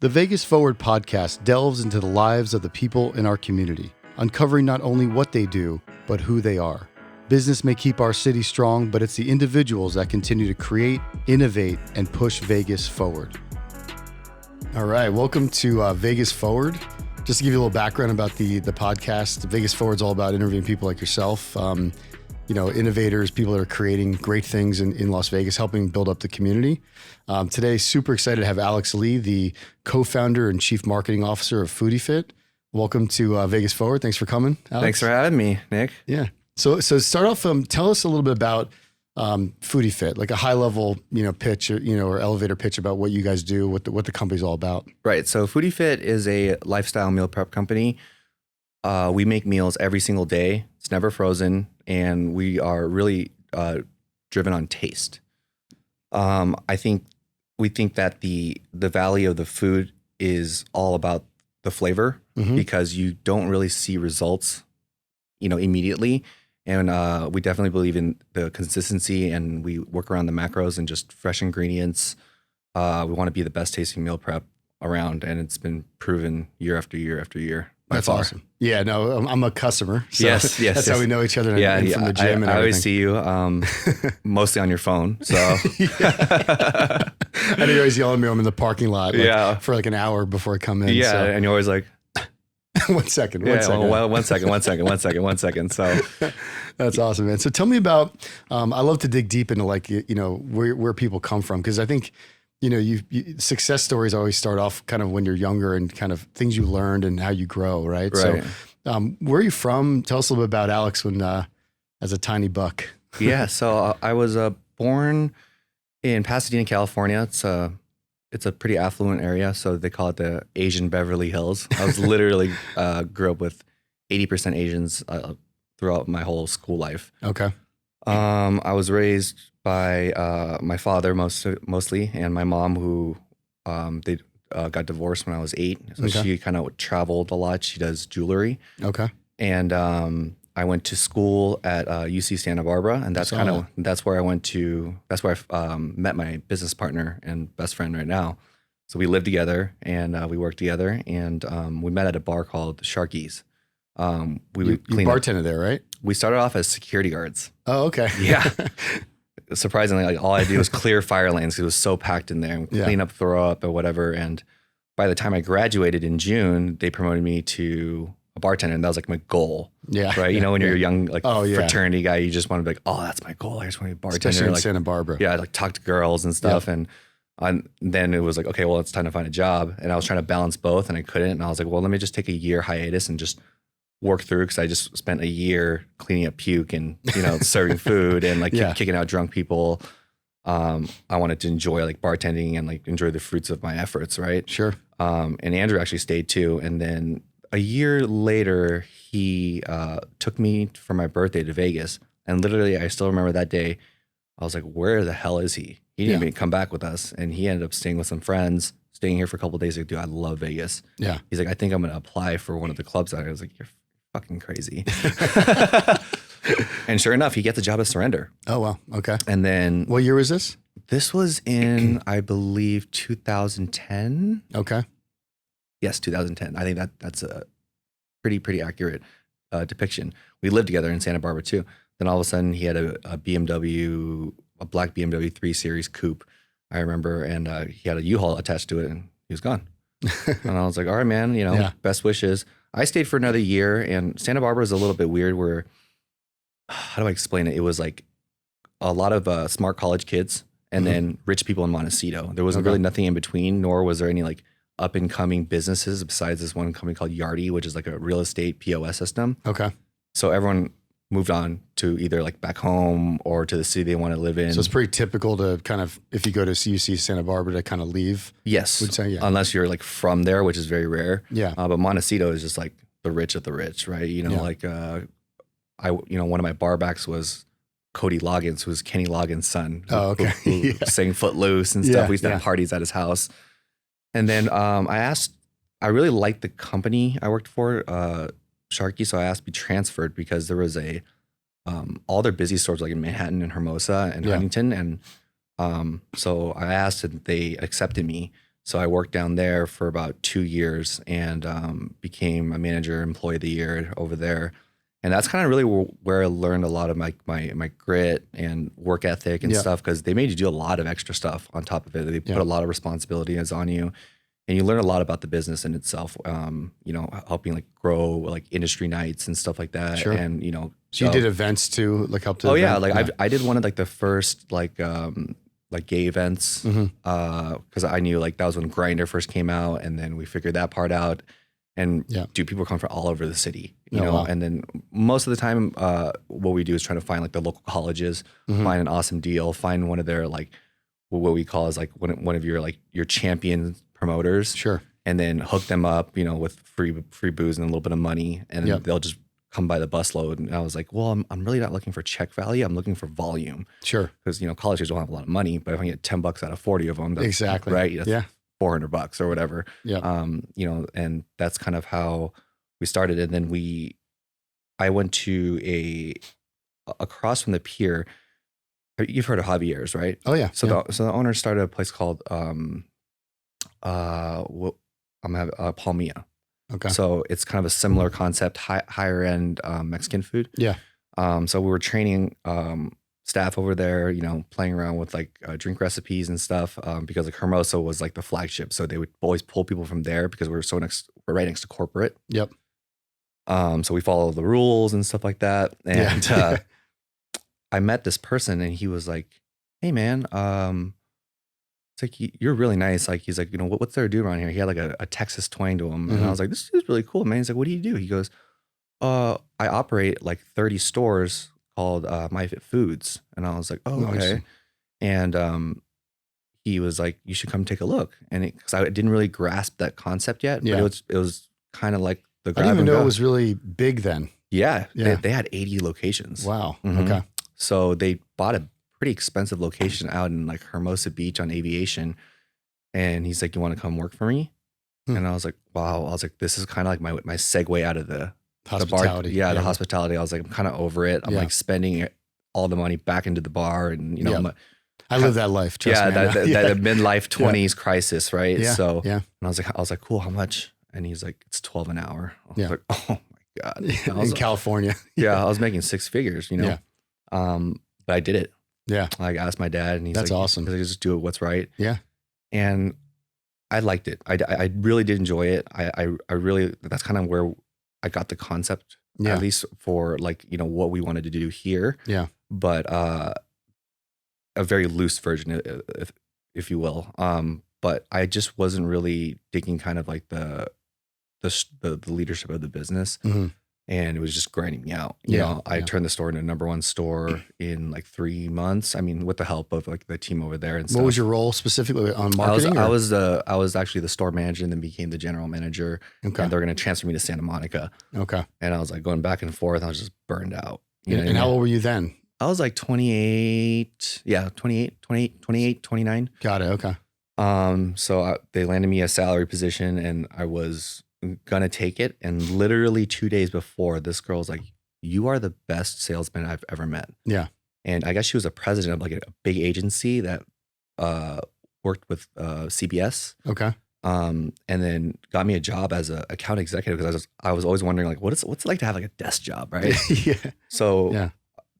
The Vegas Forward podcast delves into the lives of the people in our community, uncovering not only what they do, but who they are. Business may keep our city strong, but it's the individuals that continue to create, innovate, and push Vegas forward. All right, welcome to Vegas Forward. Just to give you a little background about the podcast, Vegas Forward is all about interviewing people like yourself, innovators, people that are creating great things in Las Vegas, helping build up the community. Today, super excited to have Alex Lee, the co-founder and chief marketing officer of Foodie Fit. Welcome to Vegas Forward. Thanks for coming, Alex. Thanks for having me, Nick. Yeah. So start off, tell us a little bit about Foodie Fit, like a high level, pitch, or elevator pitch about what you guys do, what the company's all about. Right. So Foodie Fit is a lifestyle meal prep company. We make meals every single day. It's never frozen, and we are really driven on taste. We think that the value of the food is all about the flavor because you don't really see results, immediately. And we definitely believe in the consistency, and we work around the macros and just fresh ingredients. We want to be the best tasting meal prep around, and it's been proven year after year after year. That's awesome. Yeah, no, I'm a customer. So yes. That's how we know each other from the gym. I always see you mostly on your phone. So I know you're always yelling at me. I'm in the parking lot for like an hour before I come in. Yeah, so. and you're always like, one second. Well, one second. So that's awesome, man. So tell me about, I love to dig deep into where people come from. Cause I think, success stories always start off kind of when you're younger and kind of things you learned and how you grow. Right. So where are you from? Tell us a little bit about Alex when, as a tiny buck. Yeah. So I was born in Pasadena, California. It's a pretty affluent area, so they call it the Asian Beverly Hills. I was literally grew up with 80% Asians throughout my whole school life. Okay. I was raised by my father mostly, and my mom, who they got divorced when I was 8. So she kind of traveled a lot. She does jewelry. Okay. And I went to school at UC Santa Barbara, and that's where I went to. That's where I met my business partner and best friend right now. So we lived together and we worked together, and we met at a bar called Sharky's. You bartended there, right? We started off as security guards. Oh, okay. Yeah. Surprisingly, all I did was clear fire lanes because it was so packed in there, and clean up, throw up, or whatever. And by the time I graduated in June, they promoted me to a bartender, and that was like my goal. Yeah. Right. When you're a young, fraternity guy, you just want to be like, oh, that's my goal. I just want to be a bartender. Especially in Santa Barbara. Yeah. Like talk to girls and stuff. Yep. And then it was like, okay, well, it's time to find a job. And I was trying to balance both, and I couldn't. And I was like, well, let me just take a year hiatus and just work through, because I just spent a year cleaning up puke and, serving food and kicking out drunk people. I wanted to enjoy bartending and enjoy the fruits of my efforts. Right. Sure. And Andrew actually stayed too. And then a year later, he took me for my birthday to Vegas. And literally, I still remember that day. I was like, where the hell is he? He didn't even come back with us. And he ended up staying with some friends, staying here for a couple of days. Like, dude, I love Vegas. Yeah. He's like, I think I'm going to apply for one of the clubs. I was like, you're fucking crazy. And sure enough, he gets a job at Surrender. Oh, wow. Okay. And then. What year was this? This was in, I believe, 2010. Okay. Yes, 2010. I think that's a pretty accurate depiction. We lived together in Santa Barbara too. Then all of a sudden he had a BMW, a black BMW 3 Series coupe, I remember, and he had a U-Haul attached to it, and he was gone. And I was like, all right, man, best wishes. I stayed for another year, and Santa Barbara is a little bit weird where, how do I explain it? It was like a lot of smart college kids and then rich people in Montecito. There wasn't really nothing in between, nor was there any up and coming businesses besides this one company called Yardi, which is a real estate POS system. Okay. So everyone moved on to either back home or to the city they want to live in. So it's pretty typical to kind of, if you go to UC Santa Barbara, to kind of leave. Yes. Would say, unless you're from there, which is very rare. Yeah. But Montecito is just the rich of the rich, right? One of my barbacks was Cody Loggins, who was Kenny Loggins' son. Who sang Footloose and stuff. We used to have parties at his house. And then I really liked the company I worked for, Sharky, so I asked to be transferred because there was all their busy stores in Manhattan and Hermosa and Huntington. And so I asked, and they accepted me. So I worked down there for about 2 years and became a manager, employee of the year over there. And that's kind of really where I learned a lot of my grit and work ethic and stuff, because they made you do a lot of extra stuff on top of it. They put a lot of responsibilities on you, and you learn a lot about the business in itself. You know, helping like grow like industry nights and stuff like that. Sure. And you know, so you did events too, like helped. Oh yeah, like I did one of like the first like gay events, because I knew like that was when Grindr first came out, and then we figured that part out. And dude, people come from all over the city, you know. Wow. And then most of the time, what we do is try to find like the local colleges, find an awesome deal, find one of their like what we call is like one of your like your champion promoters, sure, and then hook them up, you know, with free booze and a little bit of money, and they'll just come by the busload. And I was like, well, I'm really not looking for check value. I'm looking for volume. Sure, because you know colleges don't have a lot of money, but if I get $10 out of 40 of them, that's, exactly right, that's $400 or whatever. You know, and that's kind of how we started. And then I went to across from the pier. You've heard of Javier's, right? Oh yeah. So the owner started a place called Palmilla. Okay. So it's kind of a similar concept, higher end Mexican food. Yeah. So we were training staff over there, you know, playing around with like drink recipes and stuff, because like Hermosa was like the flagship. So they would always pull people from there because we're right next to corporate. Yep. So we follow the rules and stuff like that. And I met this person and he was like, hey man, it's like, you're really nice. Like, he's like, you know, what's there to do around here? He had like a Texas twang to him. And I was like, this is really cool, man. He's like, what do you do? He goes, I operate like 30 stores called My Fit Foods. And I was like, oh, okay. And he was like, you should come take a look. And because I didn't really grasp that concept yet, but it was kind of like the grab. I didn't even know it was really big then. Yeah. They had 80 locations. Wow. Okay. So they bought a pretty expensive location out in like Hermosa Beach on Aviation. And he's like, you want to come work for me? And I was like, wow. I was like, this is kind of like my segue out of the hospitality. The hospitality. I was like, I'm kind of over it. I'm like spending all the money back into the bar, and you know, I live that life. Trust me, that midlife 20s crisis, right? Yeah. So, and I was like, cool. How much? And he's like, it's 12 an hour. I was like, oh my God. In California. I was making 6 figures, you know? But I did it. Yeah. Like, I asked my dad, and he's that's like, awesome. Because I just do it what's right. Yeah. And I liked it. I really did enjoy it. I really, that's kind of where I got the concept, at least for like, you know, what we wanted to do here. Yeah. But a very loose version, if you will. But I just wasn't really digging kind of like the leadership of the business. And it was just grinding me out. You know, I turned the store into #1 store in like 3 months. I mean, with the help of like the team over there and stuff. What was your role specifically on marketing? I was actually the store manager and then became the general manager. Okay. And they're going to transfer me to Santa Monica. Okay. And I was like going back and forth. I was just burned out. And how old were you then? I was like 28. Yeah, 28, 29. Got it. Okay. So they landed me a salary position and I was gonna take it, and literally 2 days before, this girl's like, you are the best salesman I've ever met. Yeah. And I guess she was a president of like a big agency that worked with CBS. Okay. And then got me a job as an account executive, because I was always wondering like, what's it like to have like a desk job, right? So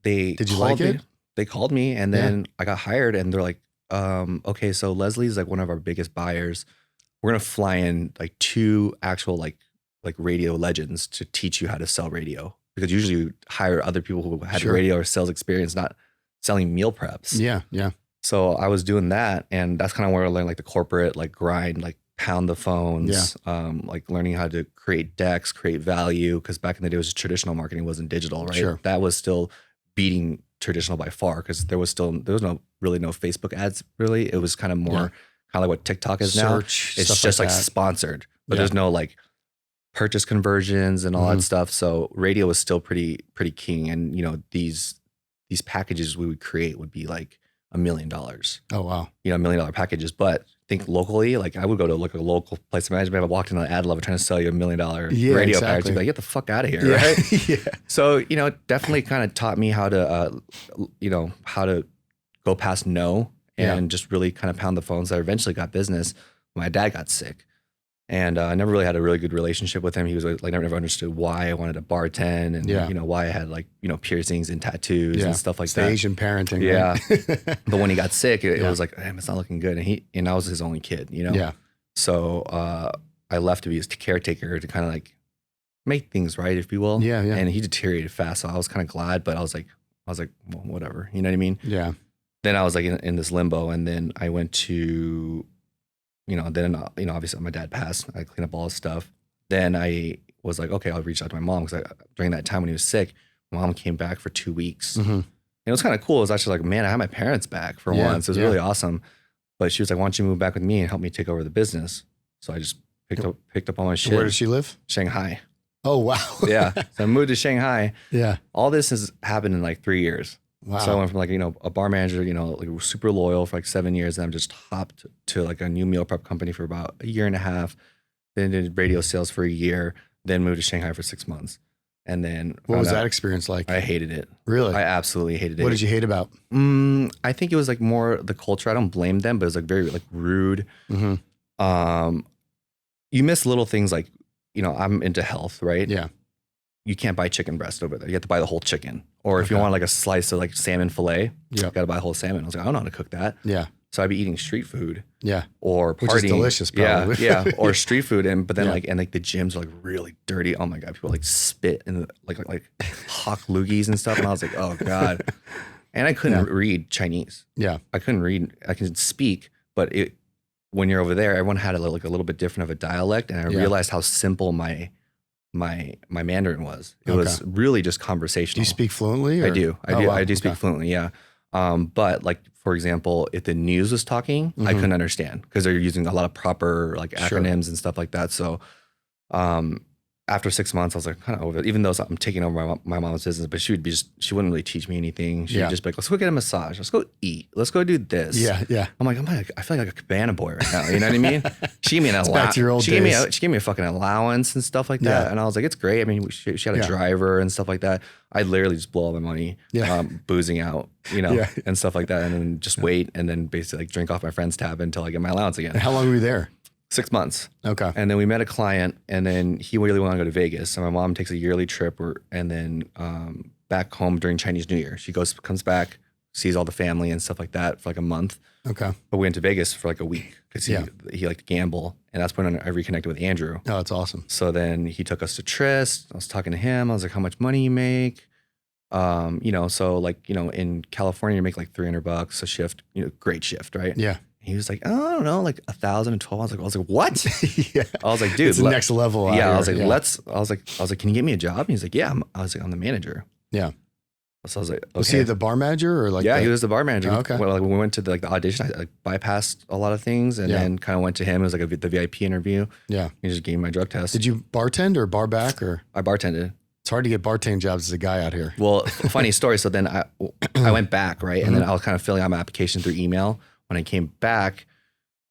did you like it? They called me, and then I got hired, and they're like, okay, so Leslie's like one of our biggest buyers. We're going to fly in like 2 actual like radio legends to teach you how to sell radio, because usually you hire other people who had radio or sales experience, not selling meal preps. Yeah. Yeah. So I was doing that, and that's kind of where I learned like the corporate, like grind, like pound the phones, like learning how to create decks, create value. Cause back in the day it was traditional marketing, wasn't digital, right? Sure. That was still beating traditional by far. Cause there was no Facebook ads really. It was kind of more kind of like what TikTok is now. It's just like sponsored, but there's no like purchase conversions and all that stuff. So radio was still pretty king. And you know, these packages we would create would be like $1 million. Oh, wow. You know, $1 million packages. But think locally, like I would go to like a local place of management. If I walked into Adlava trying to sell you $1 million radio package, you'd be like, get the fuck out of here. Right. So, you know, it definitely kind of taught me how to, how to go past no and just really kind of pound the phones. I eventually got business, my dad got sick. And I never really had a really good relationship with him. He was like, I never understood why I wanted to bartend and, you know, why I had like, you know, piercings and tattoos and stuff like it's that. The Asian parenting. Yeah. Right? But when he got sick, it was like, damn, it's not looking good. And I was his only kid, you know? Yeah. So I left to be his caretaker to kind of like make things right, if you will. Yeah. Yeah. And he deteriorated fast. So I was kind of glad, but I was like, well, whatever. You know what I mean? Yeah. Then I was like in this limbo, and then I went to, you know, obviously my dad passed. I cleaned up all his stuff. Then I was like, okay, I'll reach out to my mom, because during that time when he was sick, my mom came back for 2 weeks. Mm-hmm. And it was kind of cool. It was actually like, man, I had my parents back for once. It was really awesome. But she was like, why don't you move back with me and help me take over the business? So I just picked up all my shit. Where does she live? Shanghai. Oh, wow. Yeah. So I moved to Shanghai. Yeah. All this has happened in like 3 years. Wow. So I went from like, you know, a bar manager, you know, like super loyal for like 7 years. And I'm just hopped to like a new meal prep company for about a year and a half. Then did radio sales for a year. Then moved to Shanghai for 6 months. And then what was that experience like? I hated it. Really? I absolutely hated it. What did you hate about? I think it was like more the culture. I don't blame them, but it was like very like rude. Mm-hmm. You miss little things like, you know, I'm into health, right? Yeah. You can't buy chicken breast over there. You have to buy the whole chicken. Or if you want like a slice of like salmon fillet, you got to buy a whole salmon. I was like, I don't know how to cook that. Yeah. So I'd be eating street food. Yeah. Or partying. Which is delicious, probably. Yeah. Yeah. Or street food. But then like the gyms are like really dirty. Oh my God. People like spit and like hawk loogies and stuff. And I was like, oh God. And I couldn't read Chinese. Yeah. I couldn't read. I can speak, but when you're over there, everyone had like a little bit different of a dialect. And I realized how simple my Mandarin was. It was really just conversational. Do you speak fluently? Or? I do. Wow. I do speak fluently. Yeah. But like, for example, if the news was talking, I couldn't understand because they're using a lot of proper like acronyms and stuff like that. So, after 6 months, I was like kind of over it, even though I'm taking over my mom's business, but she wouldn't really teach me anything. She'd just be like, let's go get a massage. Let's go eat. Let's go do this. Yeah. Yeah. I'm like, I feel like a cabana boy right now. You know what I mean? She gave me an allowance. She gave me a fucking allowance and stuff like that. And I was like, it's great. I mean, she had a driver and stuff like that. I'd literally just blow all my money, boozing out, you know, and stuff like that. And then just wait and then basically like drink off my friend's tab until I get my allowance again. And how long were you there? 6 months. Okay. And then we met a client, and then he really wanted to go to Vegas. So my mom takes a yearly trip, and then back home during Chinese New Year. She comes back, sees all the family and stuff like that for like a month. Okay. But we went to Vegas for like a week because he liked to gamble, and that's when I reconnected with Andrew. Oh, that's awesome. So then he took us to Tryst. I was talking to him. I was like, how much money you make? You know, so like, you know, in California you make like $300 a shift, you know, great shift, right? Yeah. He was like, oh, I don't know, like 1,000 and 12. I was like, what? Yeah. I was like, dude, it's the next level. Yeah. I was like, can you get me a job? And he's like, yeah. I was like, I'm the manager. Yeah. So I was like, okay. Was he the bar manager or like? Yeah, he was the bar manager. Oh, okay. When we went to the audition, I like bypassed a lot of things and then kind of went to him. It was like the VIP interview. Yeah. He just gave me my drug test. Did you bartend or bar back or? I bartended. It's hard to get bartending jobs as a guy out here. Well, funny story. So then I went back, right? And then I was kind of filling out my application through email. When I came back,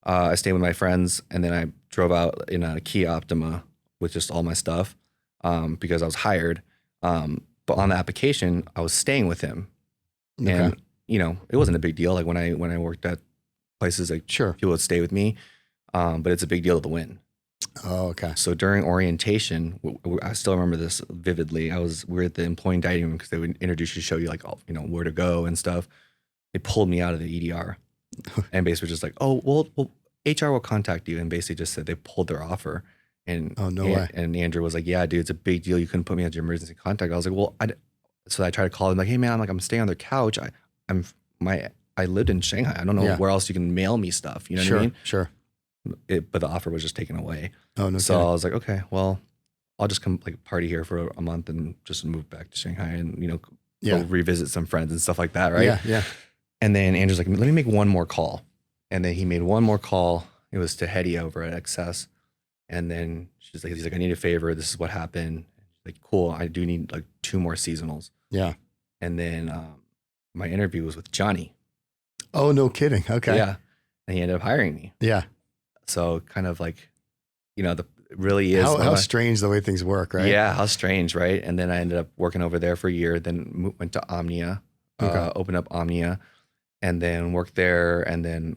I stayed with my friends, and then I drove out in a Kia Optima with just all my stuff because I was hired. But on the application, I was staying with him, and you know, it wasn't a big deal. Like when I worked at places, like people would stay with me, but it's a big deal to win. Oh, okay. So during orientation, I still remember this vividly. We were at the employee dining room because they would introduce you, show you like, you know, where to go and stuff. They pulled me out of the EDR. And basically just like, oh, well, HR will contact you. And basically just said they pulled their offer. And way. And Andrew was like, yeah, dude, it's a big deal. You couldn't put me as your emergency contact. I was like, well, so I tried to call him like, hey man, I'm staying on their couch. I lived in Shanghai. I don't know where else you can mail me stuff. You know what I mean? Sure. But the offer was just taken away. Oh, no. So I was like, okay, well, I'll just come like party here for a month and just move back to Shanghai and, you know, go revisit some friends and stuff like that. Right. Yeah. And then Andrew's like, let me make one more call. And then he made one more call. It was to Hetty over at XS. And then he's like, I need a favor. This is what happened. Like, cool. I do need like 2 more seasonals. Yeah. And then my interview was with Johnny. Oh, no kidding. Okay. Yeah. And he ended up hiring me. Yeah. So kind of like, you know, it really is. How strange the way things work, right? Yeah. How strange. Right. And then I ended up working over there for a year, then went to Omnia, opened up Omnia. And then worked there, and then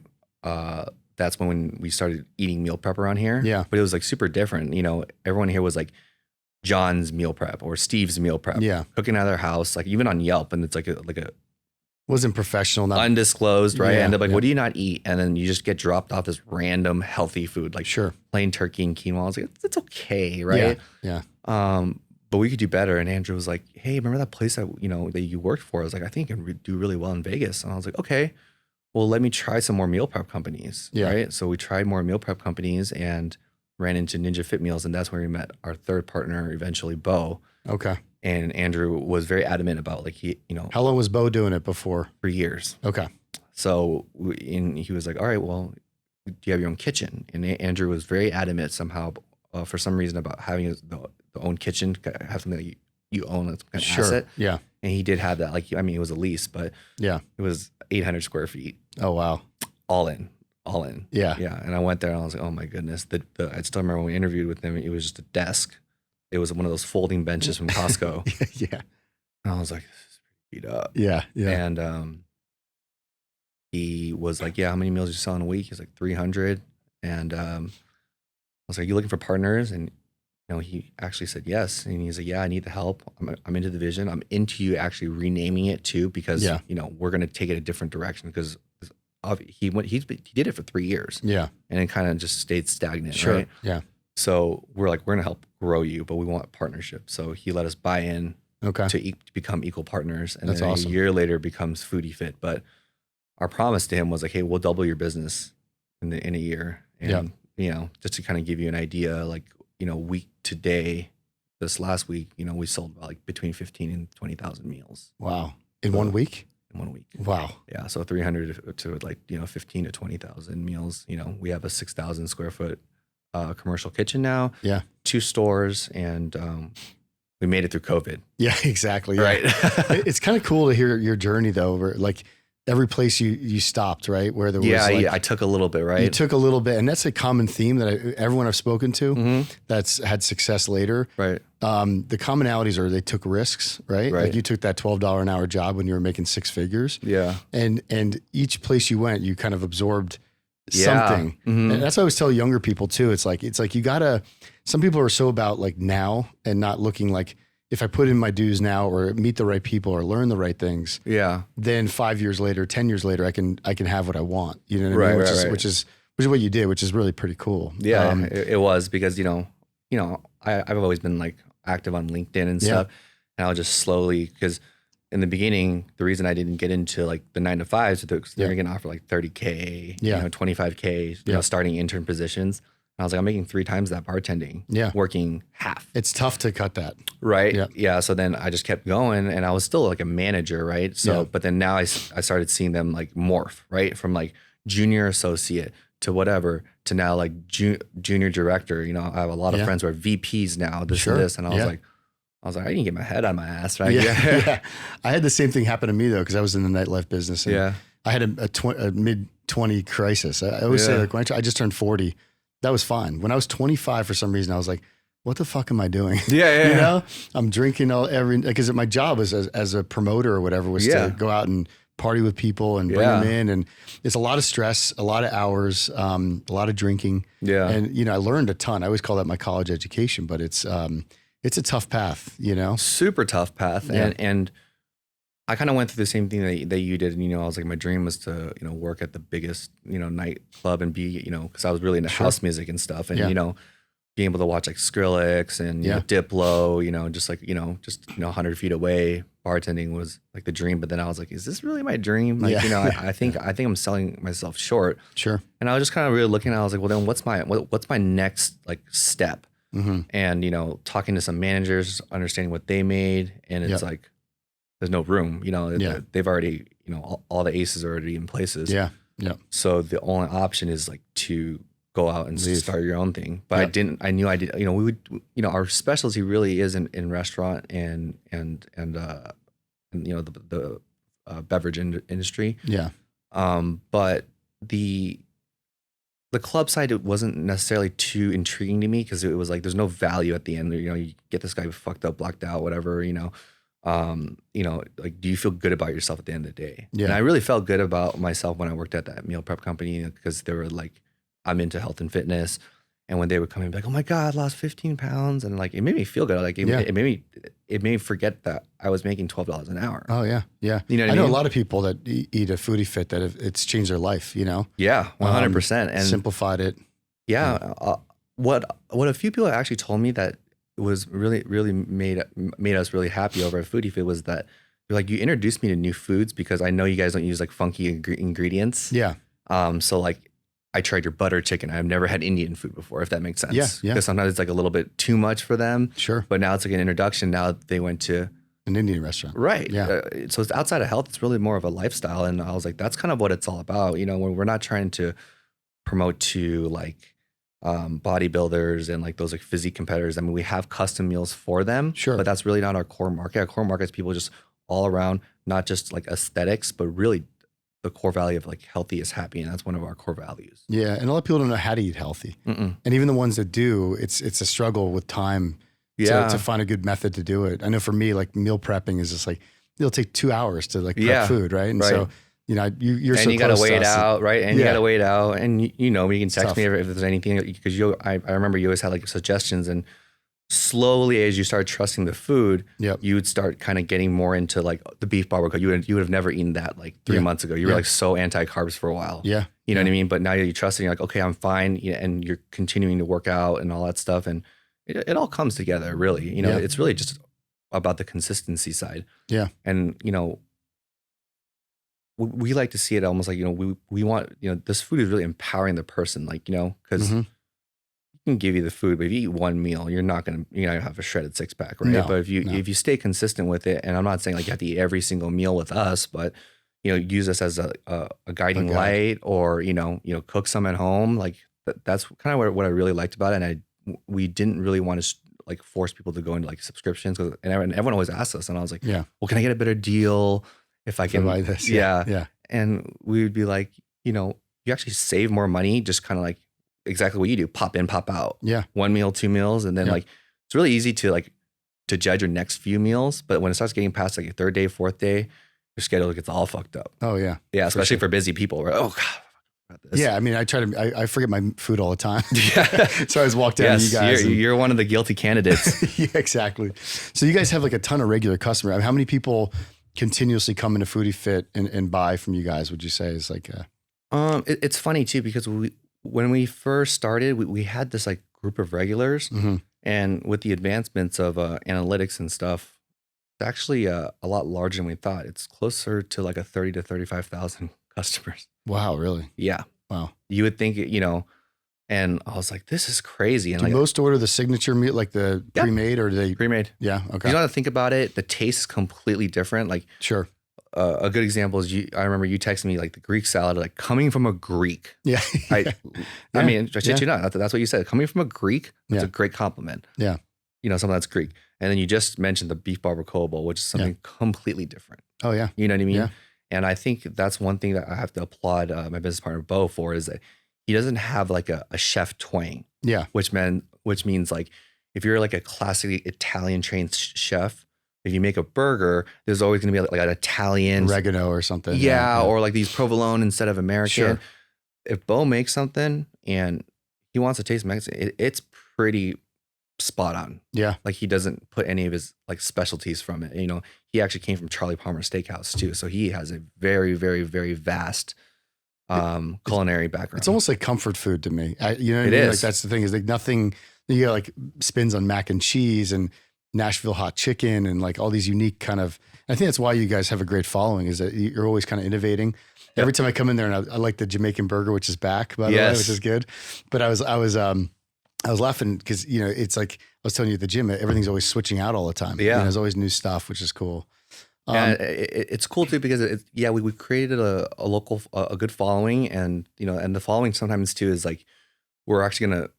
that's when we started eating meal prep around here. Yeah. But it was like super different. Everyone here was like John's meal prep or Steve's meal prep. Yeah. Cooking out of their house, like even on Yelp, and it's like a wasn't professional, not undisclosed, right? Yeah, And they're like, what do you not eat? And then you just get dropped off this random healthy food, like sure, plain turkey and quinoa. I was like, it's okay, right? Yeah. But we could do better. And Andrew was like, hey, remember that place that you worked for? I was like, I think I can do really well in Vegas. And I was like, okay, well, let me try some more meal prep companies, right? So we tried more meal prep companies and ran into Ninja Fit Meals, and that's where we met our third partner, eventually Bo. Okay. And Andrew was very adamant about like How long was Bo doing it before? For years. Okay. So he was like, all right, well, do you have your own kitchen? And Andrew was very adamant somehow, for some reason, about having the own kitchen, have something that you own, that's kind of asset. Yeah. And he did have that. Like, I mean, it was a lease, but yeah, it was 800 square feet. Oh, wow. All in. Yeah. Yeah. And I went there and I was like, oh my goodness. I still remember when we interviewed with him, it was just a desk. It was one of those folding benches from Costco. Yeah. And I was like, this is pretty beat up. Yeah. Yeah. And he was like, yeah, how many meals you sell in a week? He's like 300. And I was like, you looking for partners? And he actually said yes. And he's like, yeah, I need the help. I'm into the vision. I'm into you actually renaming it too, because we're going to take it a different direction, because he did it for 3 years. Yeah. And it kind of just stayed stagnant. Sure. Right. Yeah. So we're like, we're going to help grow you, but we want partnership. So he let us buy in to become equal partners. And that's then awesome. A year later becomes Foodie Fit. But our promise to him was like, hey, we'll double your business in a year. And, just to kind of give you an idea, like, week to day, this last week, we sold about like between 15 and 20,000 meals. Wow. In 1 week? In 1 week. Wow. Yeah. So 300 to like, 15 to 20,000 meals. We have a 6,000 square foot commercial kitchen now. Yeah. 2 stores, and we made it through COVID. Yeah, exactly. Right. It's kind of cool to hear your journey though, where like every place you stopped, right? Where there was I took a little bit, right? You took a little bit, and that's a common theme that everyone I've spoken to that's had success later. Right. The commonalities are they took risks, right? Like you took that $12 an hour job when you were making 6 figures. Yeah. And each place you went, you kind of absorbed something. And that's what I always tell younger people too. It's like you gotta, some people are so about like now and not looking like, if I put in my dues now or meet the right people or learn the right things, then 5 years later, 10 years later, I can have what I want. You know what I mean? Which is what you did, which is really pretty cool. Yeah, it was, because I've always been like active on LinkedIn and stuff, and I'll just slowly, because in the beginning, the reason I didn't get into like the 9 to 5s, because they're going to offer like 30K, 25K, starting intern positions. And I was like, I'm making 3 times that bartending, working half. It's tough to cut that. Right. Yeah. So then I just kept going, and I was still like a manager. Right. So, but then now I started seeing them like morph, right. From like junior associate to whatever, to now like junior director. I have a lot of friends who are VPs now, and this. And I was like, I didn't get my head on my ass. Right. Yeah. I had the same thing happen to me though, because I was in the nightlife business. And I had a mid-20 crisis. I always say like, when I just turned 40, that was fine. When I was 25, for some reason, I was like, what the fuck am I doing? I'm drinking because my job as a promoter or whatever was to go out and party with people and bring them in. And it's a lot of stress, a lot of hours, a lot of drinking. Yeah. And, I learned a ton. I always call that my college education, but it's a tough path, Super tough path. Yeah. And I kind of went through the same thing that you did. And, I was like, my dream was to, work at the biggest, nightclub and be, because I was really into house music and stuff. And, being able to watch like Skrillex and Diplo, just like, 100 feet away, bartending was like the dream. But then I was like, is this really my dream? Like, I think I'm selling myself short. Sure. And I was just kind of really looking at it. I was like, well, then what's my next like step? And, talking to some managers, understanding what they made. And it's like, there's no room, they've already, all the aces are already in places. Yeah. So the only option is like to go out and start your own thing. But I knew I did, we would, our specialty really is in restaurant and the beverage industry. Yeah. But the club side, it wasn't necessarily too intriguing to me, because it was like, there's no value at the end. You get this guy fucked up, blacked out, whatever, like, do you feel good about yourself at the end of the day? Yeah. And I really felt good about myself when I worked at that meal prep company, because there were like, I'm into health and fitness. And when they would come in, be like, "Oh my God, I lost 15 pounds," and like it made me feel good. Like it made me forget that I was making $12 an hour. Oh yeah, yeah. You know what I I know mean? a lot of people that eat a Foodie Fit that it's changed their life. You know, Yeah, 100%. And simplified it. yeah, what a few people actually told me that was really made us really happy over at Foodie Fit was that they're like, you introduced me to new foods because I know you guys don't use like funky ingredients. Yeah. So like I tried your butter chicken. I've never had Indian food before, if that makes sense. Yeah, yeah. Because sometimes it's like a little bit too much for them. Sure. But now it's like an introduction. Now they went to an Indian restaurant. Right. Yeah. So it's outside of health. It's really more of a lifestyle. And I was like, that's kind of what it's all about. You know, when we're not trying to promote to like bodybuilders and like those like physique competitors. I mean, we have custom meals for them. Sure. But that's really not our core market. Our core market is people just all around, not just like aesthetics, but really the core value of like healthy is happy. And that's one of our core values. Yeah. And a lot of people don't know how to eat healthy. And even the ones that do, it's a struggle with time to find a good method to do it. I know for me, like meal prepping is just like, it'll take 2 hours to like prep food. Right. And so, you know, you're and so you got to close wait us out. Right. And you got to wait out. And you know, you can text tough. me if there's anything because I remember you always had like suggestions and slowly as you start trusting the food, you would start kind of getting more into like the beef barbecue. You would have never eaten that like 3 months ago. You were like so anti-carbs for a while. Yeah. You know what I mean? But now you trust it. You're like, okay, I'm fine. You know, and you're continuing to work out and all that stuff. And it all comes together really. You know, it's really just about the consistency side. Yeah. And, you know, we like to see it almost like, you know, we want, you know, this food is really empowering the person. Like, you know, because can give you the food, but if you eat one meal, you're not gonna have a shredded six pack, right? No, but if you stay consistent with it, and I'm not saying like you have to eat every single meal with us, but you know, use us as a guiding light, or you know, cook some at home. Like that's kind of what I really liked about it, and we didn't really want to like force people to go into like subscriptions, and everyone always asks us, and I was like, well, can I get a better deal if I can buy this? Yeah. And we would be like, you know, you actually save more money, just kind of like exactly what you do, pop in, pop out. Yeah. 1 meal, 2 meals. And then like, it's really easy to judge your next few meals. But when it starts getting past like your 3rd day, 4th day, your schedule gets all fucked up. Oh yeah. Yeah. Especially for busy people. Right? Oh God. Yeah. I mean, I forget my food all the time. Yeah. So I just walked down to you guys. You're one of the guilty candidates. Yeah, exactly. So you guys have like a ton of regular customers. I mean, how many people continuously come into Foodie Fit and buy from you guys, would you say is like it's funny too, because when we first started, we had this like group of regulars, and with the advancements of analytics and stuff, it's actually a lot larger than we thought. It's closer to like a 30 to 35,000 customers. Wow, really? Yeah. Wow. You would think, you know, and I was like, this is crazy. And do like, most order the signature meal, like the pre-made, or do they pre-made? Yeah. Okay. You know how to think about it. The taste is completely different. Like, sure. A good example is I remember you texting me like the Greek salad, like coming from a Greek. Yeah. I mean, I shit you not. That's what you said. Coming from a Greek, that's a great compliment. Yeah. You know, something that's Greek. And then you just mentioned the beef barbacoa bowl, which is something completely different. Oh yeah. You know what I mean? Yeah. And I think that's one thing that I have to applaud my business partner Bo for, is that he doesn't have like a chef twang. Yeah. Which means like if you're like a classically Italian trained chef, if you make a burger, there's always going to be like an Italian oregano or something. Yeah, or like these provolone instead of American. Sure. If Bo makes something and he wants to taste Mexican, it's pretty spot on. Yeah. Like he doesn't put any of his like specialties from it. You know, he actually came from Charlie Palmer Steakhouse too. So he has a very, very, very vast culinary background. It's almost like comfort food to me. You know what I mean? Like that's the thing, is like nothing, you got like spins on mac and cheese and Nashville hot chicken and like all these unique kind of, I think that's why you guys have a great following, is that you're always kind of innovating. Yep. Every time I come in there, and I like the Jamaican burger, which is back, by the way, which is good. But I was laughing because, you know, it's like I was telling you at the gym, everything's always switching out all the time. Yeah. You know, there's always new stuff, which is cool. And it's cool too, because we created a local, a good following, and, you know, and the following sometimes too is like, we're actually going to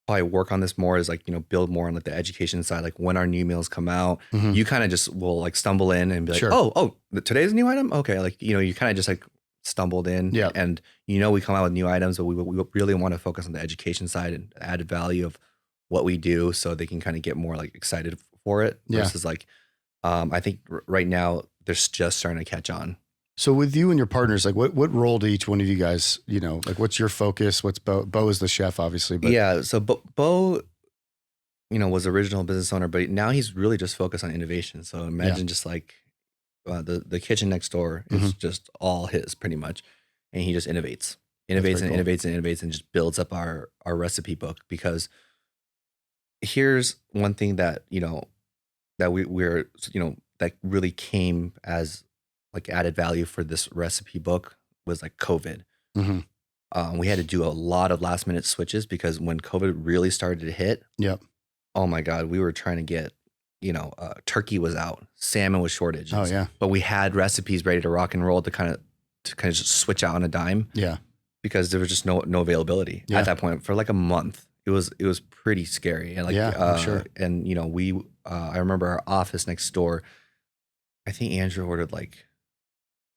probably work on this more, is like, you know, build more on like the education side. Like when our new meals come out, you kind of just will like stumble in and be like, oh, today's a new item. Okay. Like, you know, you kind of just like stumbled in, and, you know, we come out with new items, but we really want to focus on the education side and added value of what we do, so they can kind of get more like excited for it versus like, I think right now they're just starting to catch on. So with you and your partners, like what role do each one of you guys, like what's your focus? What's Bo is the chef, obviously, but Yeah. So Bo, was the original business owner, but now he's really just focused on innovation. So imagine just like the kitchen next door is just all his pretty much. And he just innovates and cool. innovates and just builds up our recipe book. Because here's one thing that, that we're, that really came as like added value for this recipe book was like COVID. We had to do a lot of last minute switches because when COVID really started to hit, oh my God, we were trying to get, turkey was out, salmon was shortage. Oh yeah. But we had recipes ready to rock and roll to kind of just switch out on a dime. Yeah. Because there was just no availability at that point for like a month. It was pretty scary. And like, I'm sure. And I remember our office next door, I think Andrew ordered like,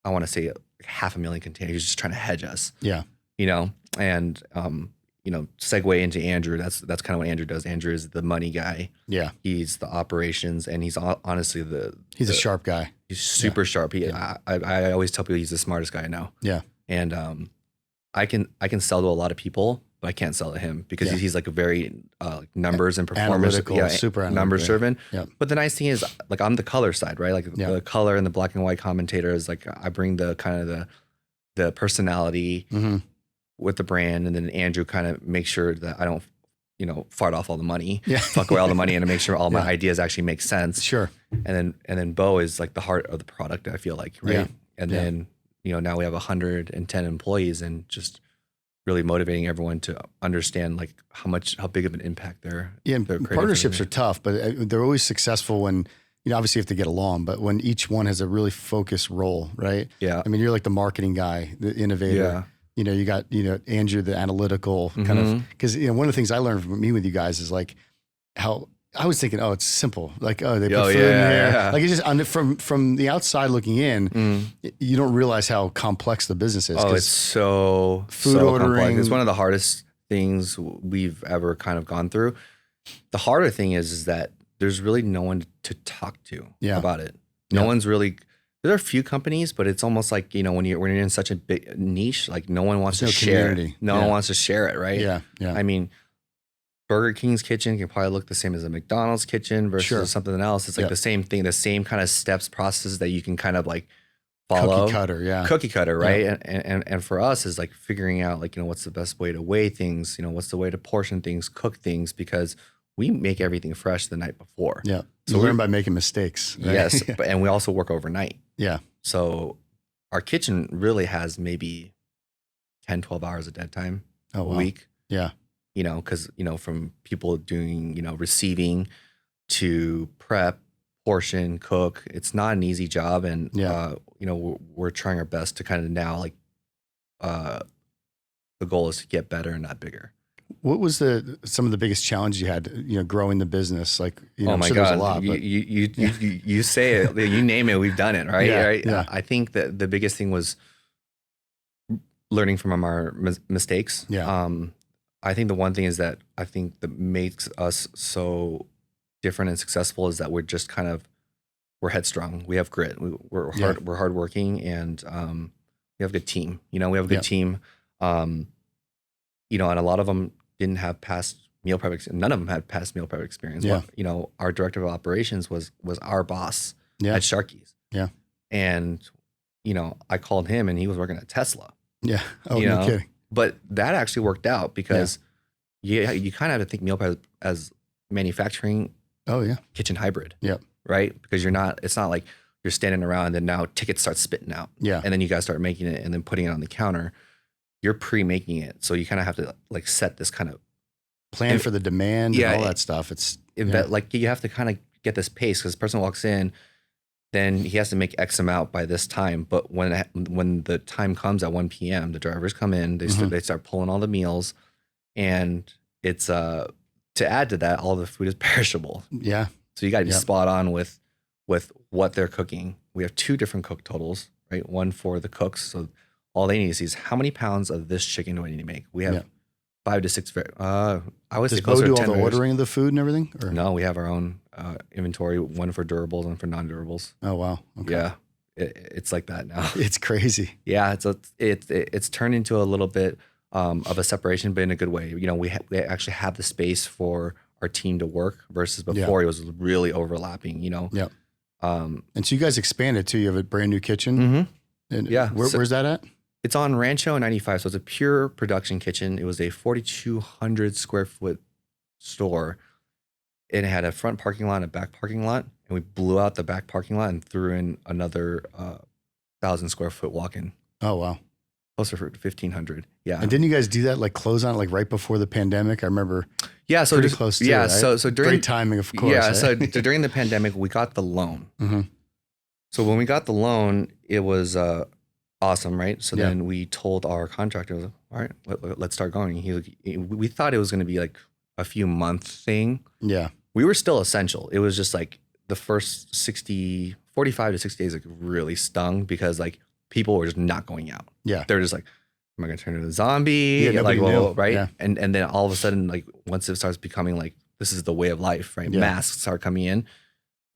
I want to say 500,000 containers. He was just trying to hedge us. Yeah. And, segue into Andrew. That's kind of what Andrew does. Andrew is the money guy. Yeah. He's the operations, and he's honestly he's a sharp guy. He's super sharp. I always tell people he's the smartest guy I know. Yeah. And, I can sell to a lot of people, but I can't sell to him because he's like a very numbers and performance, super numbers driven. Yeah. But the nice thing is, like, I'm the color side, right? Like the color and the black and white commentator is like I bring the kind of the personality with the brand, and then Andrew kind of makes sure that I don't, fart off all the money, fuck away all the money, and to make sure all my ideas actually make sense. Sure. And then Bo is like the heart of the product. I feel like, right? Yeah. And then now we have 110 employees, and just really motivating everyone to understand like how big of an impact they're partnerships are tough, but they're always successful when obviously you have to get along, but when each one has a really focused role, right? Yeah. I mean, you're like the marketing guy, the innovator. Yeah. You got Andrew, the analytical kind of, because one of the things I learned from me with you guys is like how I was thinking, oh, it's simple. Like, they put food in there. Yeah. Like, it's just from the outside looking in, you don't realize how complex the business is. Oh, it's so ordering. Complex. It's one of the hardest things we've ever kind of gone through. The harder thing is that there's really no one to talk to about it. No one's really. There are a few companies, but it's almost like, when you're in such a big niche, like no one wants to share it. No one wants to share it, right? Yeah. Yeah. I mean, Burger King's kitchen can probably look the same as a McDonald's kitchen versus something else. It's like the same thing, the same kind of steps, processes that you can kind of like follow. Cookie cutter, right? Yeah. And for us is like figuring out like, what's the best way to weigh things, what's the way to portion things, cook things, because we make everything fresh the night before. Yeah. So we learn by making mistakes. Right? Yes. And we also work overnight. Yeah. So our kitchen really has maybe 10, 12 hours of dead time a week. Yeah. Because, from people doing, receiving to prep, portion, cook, it's not an easy job. And, we're trying our best to kind of now, like, the goal is to get better and not bigger. What was some of the biggest challenges you had, growing the business? Like, oh my God, a lot, you say it, you name it, we've done it, right? Yeah, right? Yeah. I think that the biggest thing was learning from our mistakes. Yeah. I think the one thing is that I think that makes us so different and successful is that we're just we're headstrong. We have grit. We're hardworking, and we have a good team. We have a good team. And a lot of them didn't have past meal prep. None of them had past meal prep experience. Yeah. Our director of operations was our boss at Sharky's. Yeah. And, I called him and he was working at Tesla. Yeah. Oh, no kidding. But that actually worked out because you kind of have to think meal prep as manufacturing. Oh yeah. Kitchen hybrid. Yeah. Right. Because it's not like you're standing around and then now tickets start spitting out. Yeah. And then you guys start making it and then putting it on the counter. You're pre-making it. So you kind of have to like set this kind of plan for the demand and all that stuff. Like you have to kind of get this pace because the person walks in, then he has to make X amount by this time. But when the time comes at 1 p.m., the drivers come in, they start pulling all the meals, and it's to add to that, all the food is perishable. Yeah. So you got to be spot on with what they're cooking. We have 2 different cook totals, right? One for the cooks. So all they need to see is how many pounds of this chicken do I need to make? We have 5 to 6. I would say closer to 10. Does Bo do all the ordering of the food and everything? Or? No, we have our own inventory, one for durables and for non-durables. Oh, wow. Okay. Yeah. it's like that now. It's crazy. Yeah, it's turned into a little bit of a separation, but in a good way. You know, we actually have the space for our team to work versus before it was really overlapping. You know. Yeah. And so you guys expanded too. You have a brand new kitchen. Mm-hmm. And yeah. Where's that at? It's on Rancho 95. So it's a pure production kitchen. It was a 4,200 square foot store. And it had a front parking lot and a back parking lot. And we blew out the back parking lot and threw in another 1,000 square foot walk-in. Oh, wow. Closer to 1,500. Yeah. And didn't you guys do that, like close on it, like right before the pandemic? I remember. Yeah. So pretty close to it, right? So during great timing, of course. Yeah. Right? So during the pandemic, we got the loan. Mm-hmm. So when we got the loan, it was awesome, right? So then we told our contractor, all right, let's start going. We thought it was going to be like a few month thing. Yeah. We were still essential. It was just like the first 45 to 60 days like really stung because like people were just not going out. Yeah. They're just like, am I going to turn into a zombie? Yeah, like, well, right? Yeah. And then all of a sudden, like once it starts becoming like, this is the way of life, right? Yeah. Masks start coming in.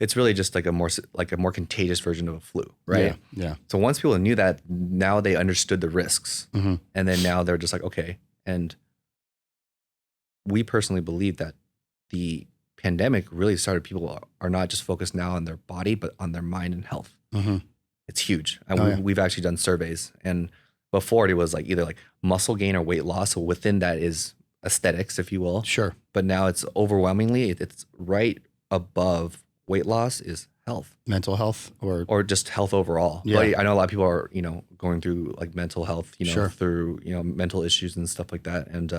It's really just like a more contagious version of a flu, right? Yeah. So once people knew that, now they understood the risks. Mm-hmm. And then now they're just like, okay. And we personally believe that the pandemic really started, people are not just focused now on their body, but on their mind and health. Mm-hmm. It's huge. And we've actually done surveys. And before it was like either like muscle gain or weight loss. So within that is aesthetics, if you will. Sure. But now it's overwhelmingly, it's right above weight loss is health. Mental health or just health overall. Yeah. But I know a lot of people are, going through like mental health, Sure. through, mental issues and stuff like that. And,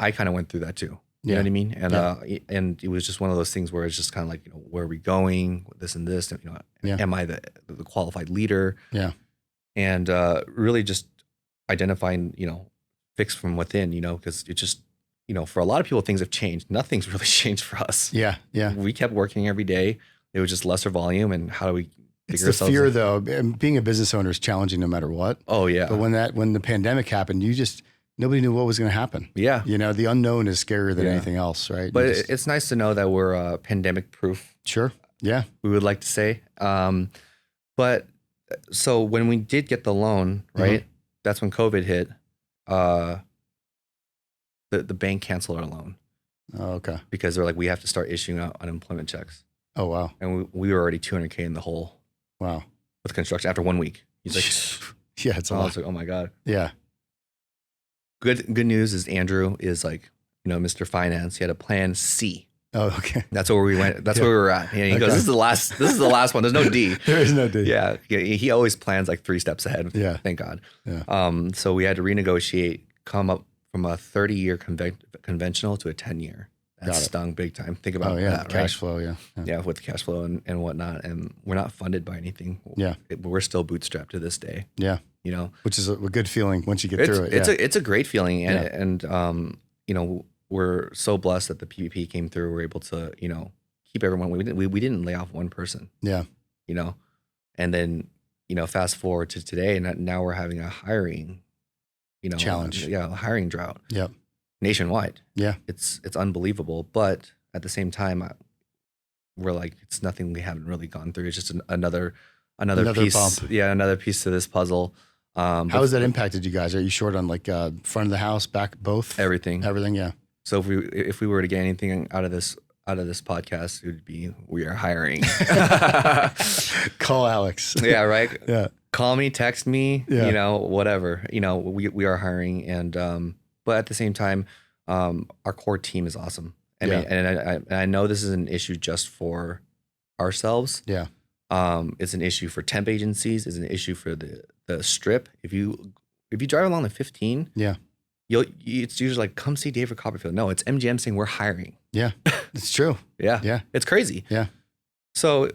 I kind of went through that too. You know what I mean? And, and it was just one of those things where it's just kind of like, where are we going? This and this, am I the qualified leader? Yeah. And, really just identifying, fix from within, because it just, for a lot of people, things have changed. Nothing's really changed for us. Yeah. Yeah. We kept working every day. It was just lesser volume. And how do we It's figure the ourselves fear out? though. Being a business owner is challenging no matter what. Oh yeah. But when the pandemic happened, nobody knew what was going to happen. Yeah. The unknown is scarier than anything else, right? But it's nice to know that we're pandemic proof. Sure. Yeah. We would like to say. But so when we did get the loan, right, that's when COVID hit. The bank canceled our loan. Oh, okay. Because they're like, we have to start issuing out unemployment checks. Oh, wow. And we were already $200K in the hole. Wow. With construction after 1 week. He's like, yeah, it's a I lot. was like, oh my God. Yeah. Good news is Andrew is like, Mr. Finance. He had a plan C. Oh, okay. That's where we went. That's where we were at. And he goes, this is the last one. There's no D. There is no D. Yeah. He always plans like 3 steps ahead. Yeah. Thank God. Yeah. So we had to renegotiate, come up from a 30-year conventional to a 10-year. That stung big time. Think about that, cash right? flow, yeah. Yeah, with the cash flow and whatnot. And we're not funded by anything. Yeah. We're still bootstrapped to this day. Yeah. Which is a good feeling once you get through it. It's a great feeling. And we're so blessed that the PPP came through. We're able to, keep everyone. We didn't lay off one person. Yeah. And then, fast forward to today, and now we're having a hiring, challenge. A hiring drought. Yep. Nationwide. Yeah. It's unbelievable. But at the same time, we're like, it's nothing we haven't really gone through. It's just another piece. Bump. Yeah. Another piece to this puzzle. How has that impacted you guys? Are you short on like front of the house, back, both? Everything. Yeah. So if we were to get anything out of this podcast, it would be, we are hiring. Call Alex. Yeah, right. Yeah. Call me, text me, whatever. We are hiring, and but at the same time, our core team is awesome. And I know this is an issue just for ourselves. Yeah. It's an issue for temp agencies. It's an issue for the strip. If you drive along the 15, yeah, it's usually like, come see David Copperfield. No, it's MGM saying we're hiring. Yeah, it's true. Yeah, it's crazy. Yeah. So,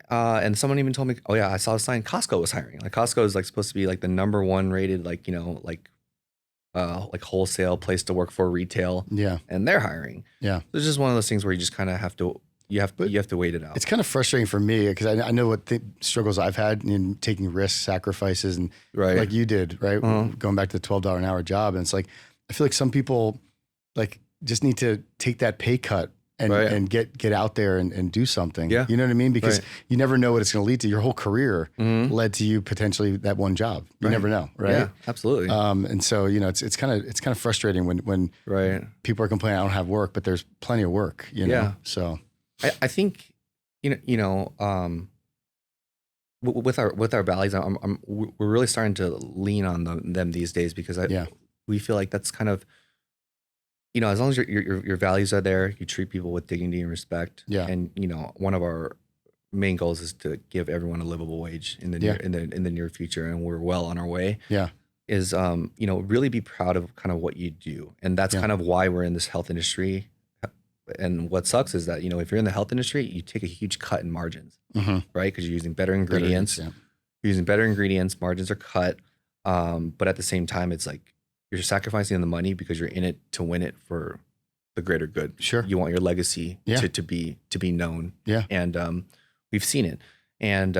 and someone even told me, oh yeah, I saw a sign Costco was hiring. Like Costco is like supposed to be like the #1 rated, like like wholesale place to work for retail. Yeah, and they're hiring. Yeah, so it's just one of those things where you just kind of have to. You have to wait it out. It's kind of frustrating for me because I know what struggles I've had in taking risks, sacrifices, and like you did, right? Going back to the $12 an hour job. And it's like, I feel like some people like just need to take that pay cut and get out there and do something. Yeah. You know what I mean? Because you never know what it's going to lead to. Your whole career led to you potentially that one job. You never know. Right. Yeah, absolutely. And so, it's kind of frustrating when people are complaining, I don't have work, but there's plenty of work, know? So I think, with our values, we're really starting to lean on them these days because we feel like that's kind of, as long as your values are there, you treat people with dignity and respect. Yeah. And one of our main goals is to give everyone a livable wage in the near future, and we're well on our way. Yeah. Is really be proud of kind of what you do, and that's kind of why we're in this health industry. And what sucks is that if you're in the health industry, you take a huge cut in margins, right? Because you're using better ingredients. You're using better ingredients, margins are cut, but at the same time, it's like you're sacrificing the money because you're in it to win it for the greater good. Sure, you want your legacy to be known. Yeah, and we've seen it, and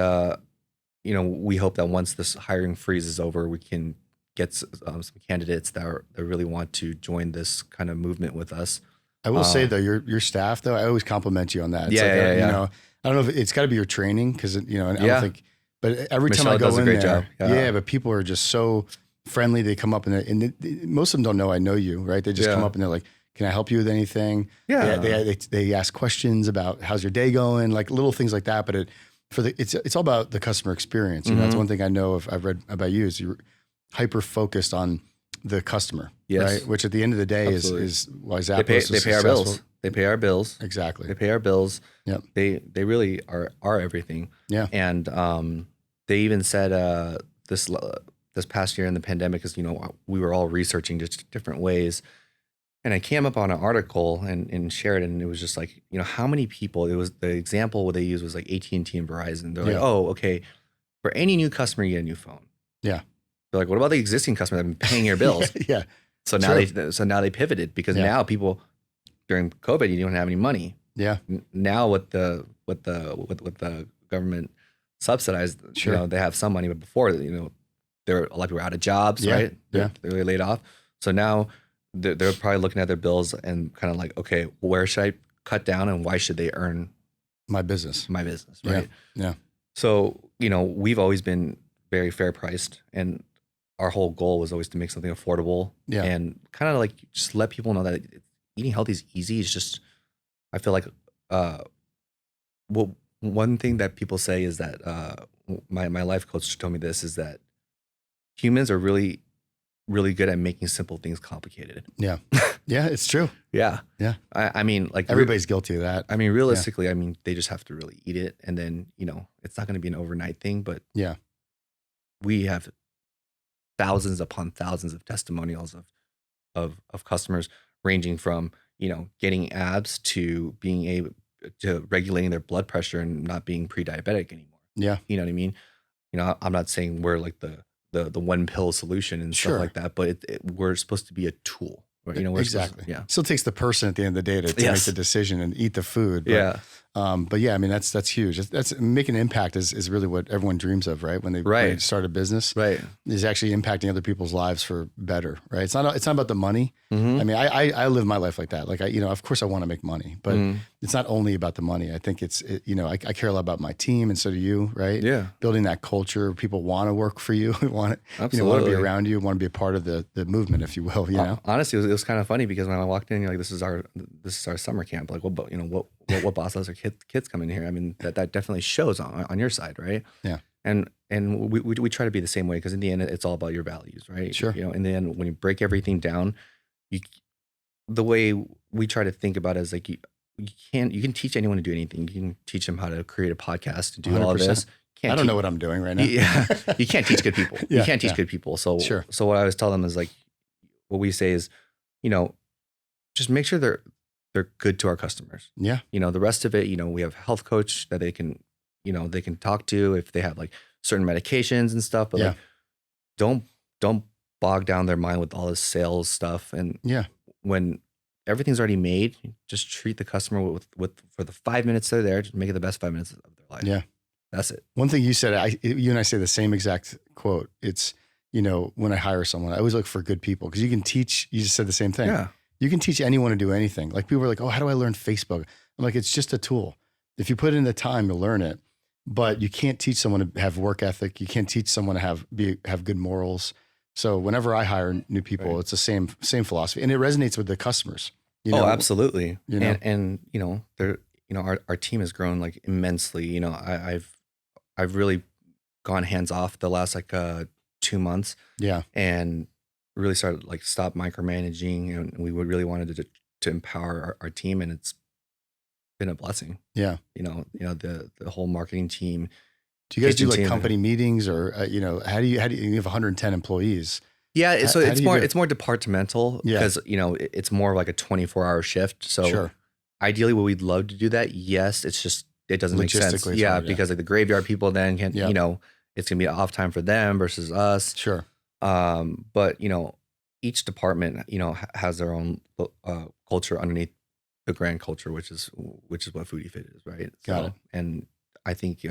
we hope that once this hiring freeze is over, we can get some candidates that really want to join this kind of movement with us. I will say though, your staff though, I always compliment you on that. It's I don't know if it's got to be your training because I don't think, but every Michelle time I go does a in great there, job. But people are just so friendly. They come up and most of them don't know I know you, right? They just come up and they're like, "Can I help you with anything?" Yeah, they ask questions about how's your day going, like little things like that. But it's all about the customer experience. That's one thing I know I've read about you is you're hyper focused on the customer, right? Which at the end of the day is why Zappos they pay our bills. They pay our bills. Exactly. They pay our bills. Yep. They really are everything. Yeah. And they even said this past year in the pandemic, because we were all researching just different ways, and I came up on an article and shared it, and it was just like how many people. It was the example what they used was like AT&T and Verizon. They're like, oh, okay, for any new customer you get a new phone. Yeah. They're like, what about the existing customer that have been paying your bills? Yeah. So now they pivoted because now people during COVID you don't have any money. Yeah. Now with the government subsidized, they have some money, but before there a lot of people were out of jobs, right? They were laid off. So now they're probably looking at their bills and kind of like, okay, where should I cut down and why should they earn my business, right? Yeah. So we've always been very fair priced, and our whole goal was always to make something affordable and kind of like just let people know that eating healthy is easy. It's just, I feel like, one thing that people say is that my life coach told me this is that humans are really, really good at making simple things complicated. Yeah. Yeah, it's true. Yeah. Yeah. I mean, like everybody's guilty of that. I mean, realistically, I mean, they just have to really eat it. And then, it's not going to be an overnight thing, but we have thousands upon thousands of testimonials of customers ranging from, getting abs to being able to regulating their blood pressure and not being pre-diabetic anymore. Yeah. You know what I mean? I'm not saying we're like the one pill solution and stuff like that, but we're supposed to be a tool. Right? Exactly. Still takes the person at the end of the day to make the decision and eat the food. But, but I mean, that's huge. That's making an impact is really what everyone dreams of, right? When they start a business, right? Is actually impacting other people's lives for better, right? It's not about the money. Mm-hmm. I mean, I live my life like that. Like of course I want to make money, but it's not only about the money. I think I care a lot about my team, and so do you, right? Yeah. Building that culture, people want to work for you, want to be around you, want to be a part of the movement, if you will. Honestly, it was kind of funny because when I walked in, you're like, this is our summer camp. Like, what boss lets our kids come in here? I mean, that definitely shows on your side, right? Yeah. And we try to be the same way, because in the end, it's all about your values, right? Sure. In the end, when you break everything down, the way we try to think about it is like you can teach anyone to do anything. You can teach them how to create a podcast, to do 100%. All of this. I don't know what I'm doing right now. Yeah, you can't teach good people. You can't teach good people. So So what I always tell them is like, what we say is, just make sure they're good to our customers. Yeah. The rest of it, we have a health coach that they can talk to if they have like certain medications and stuff, but like don't bog down their mind with all this sales stuff. And when everything's already made, just treat the customer with for the 5 minutes they're there, just make it the best 5 minutes of their life. Yeah. That's it. One thing you said, you and I say the same exact quote. It's, when I hire someone, I always look for good people, because you can teach. You just said the same thing. Yeah. You can teach anyone to do anything. Like people are like, oh, how do I learn Facebook? I'm like, it's just a tool. If you put in the time, you'll learn it. But you can't teach someone to have work ethic. You can't teach someone to have good morals. So whenever I hire new people, it's the same philosophy, and it resonates with the customers. You know? Oh, absolutely. You know? And you know, our team has grown like immensely. You know, I've really gone hands off the last like 2 months. Yeah. And really started like stop micromanaging, and we would really wanted to empower our team, and it's been a blessing. Yeah. You know, the whole marketing team. Do you guys do like company meetings, or how do you have 110 employees? Yeah, so it's more departmental because it's more like a 24-hour shift. So ideally, what we'd love to do that. Yes, it's just it doesn't make sense. Yeah, because like the graveyard people then can't. You know, it's gonna be off time for them versus us. Sure. But each department has their own culture underneath the grand culture, which is what Foodie Fit is, right? Got it. And I think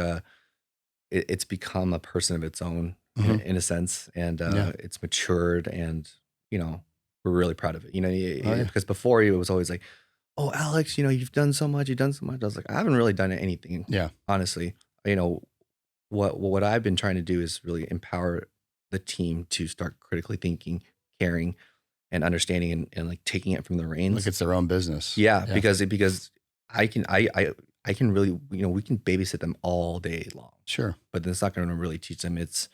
it's become a person of its own in a sense, and it's matured, and we're really proud of it. Because before it was always like, oh, Alex, you've done so much. I was like, I haven't really done anything. Yeah, honestly, what I've been trying to do is really empower the team to start critically thinking, caring, and understanding, and like taking it from the reins. Like it's their own business. Yeah. because I can really, we can babysit them all day long. Sure. But it's not going to really teach them. It's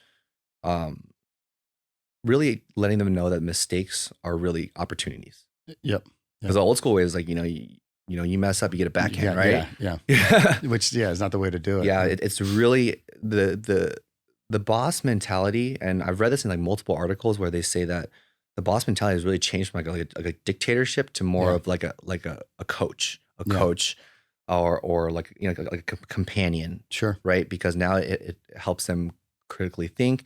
really letting them know that mistakes are really opportunities. Yep. Because the old school way is like, you mess up, you get a backhand, right? Yeah. Which is not the way to do it. Yeah. It's really the boss mentality. And I've read this in like multiple articles where they say that the boss mentality has really changed from like a dictatorship to more of like a coach, or like like a companion. Sure. Right. Because now it helps them critically think.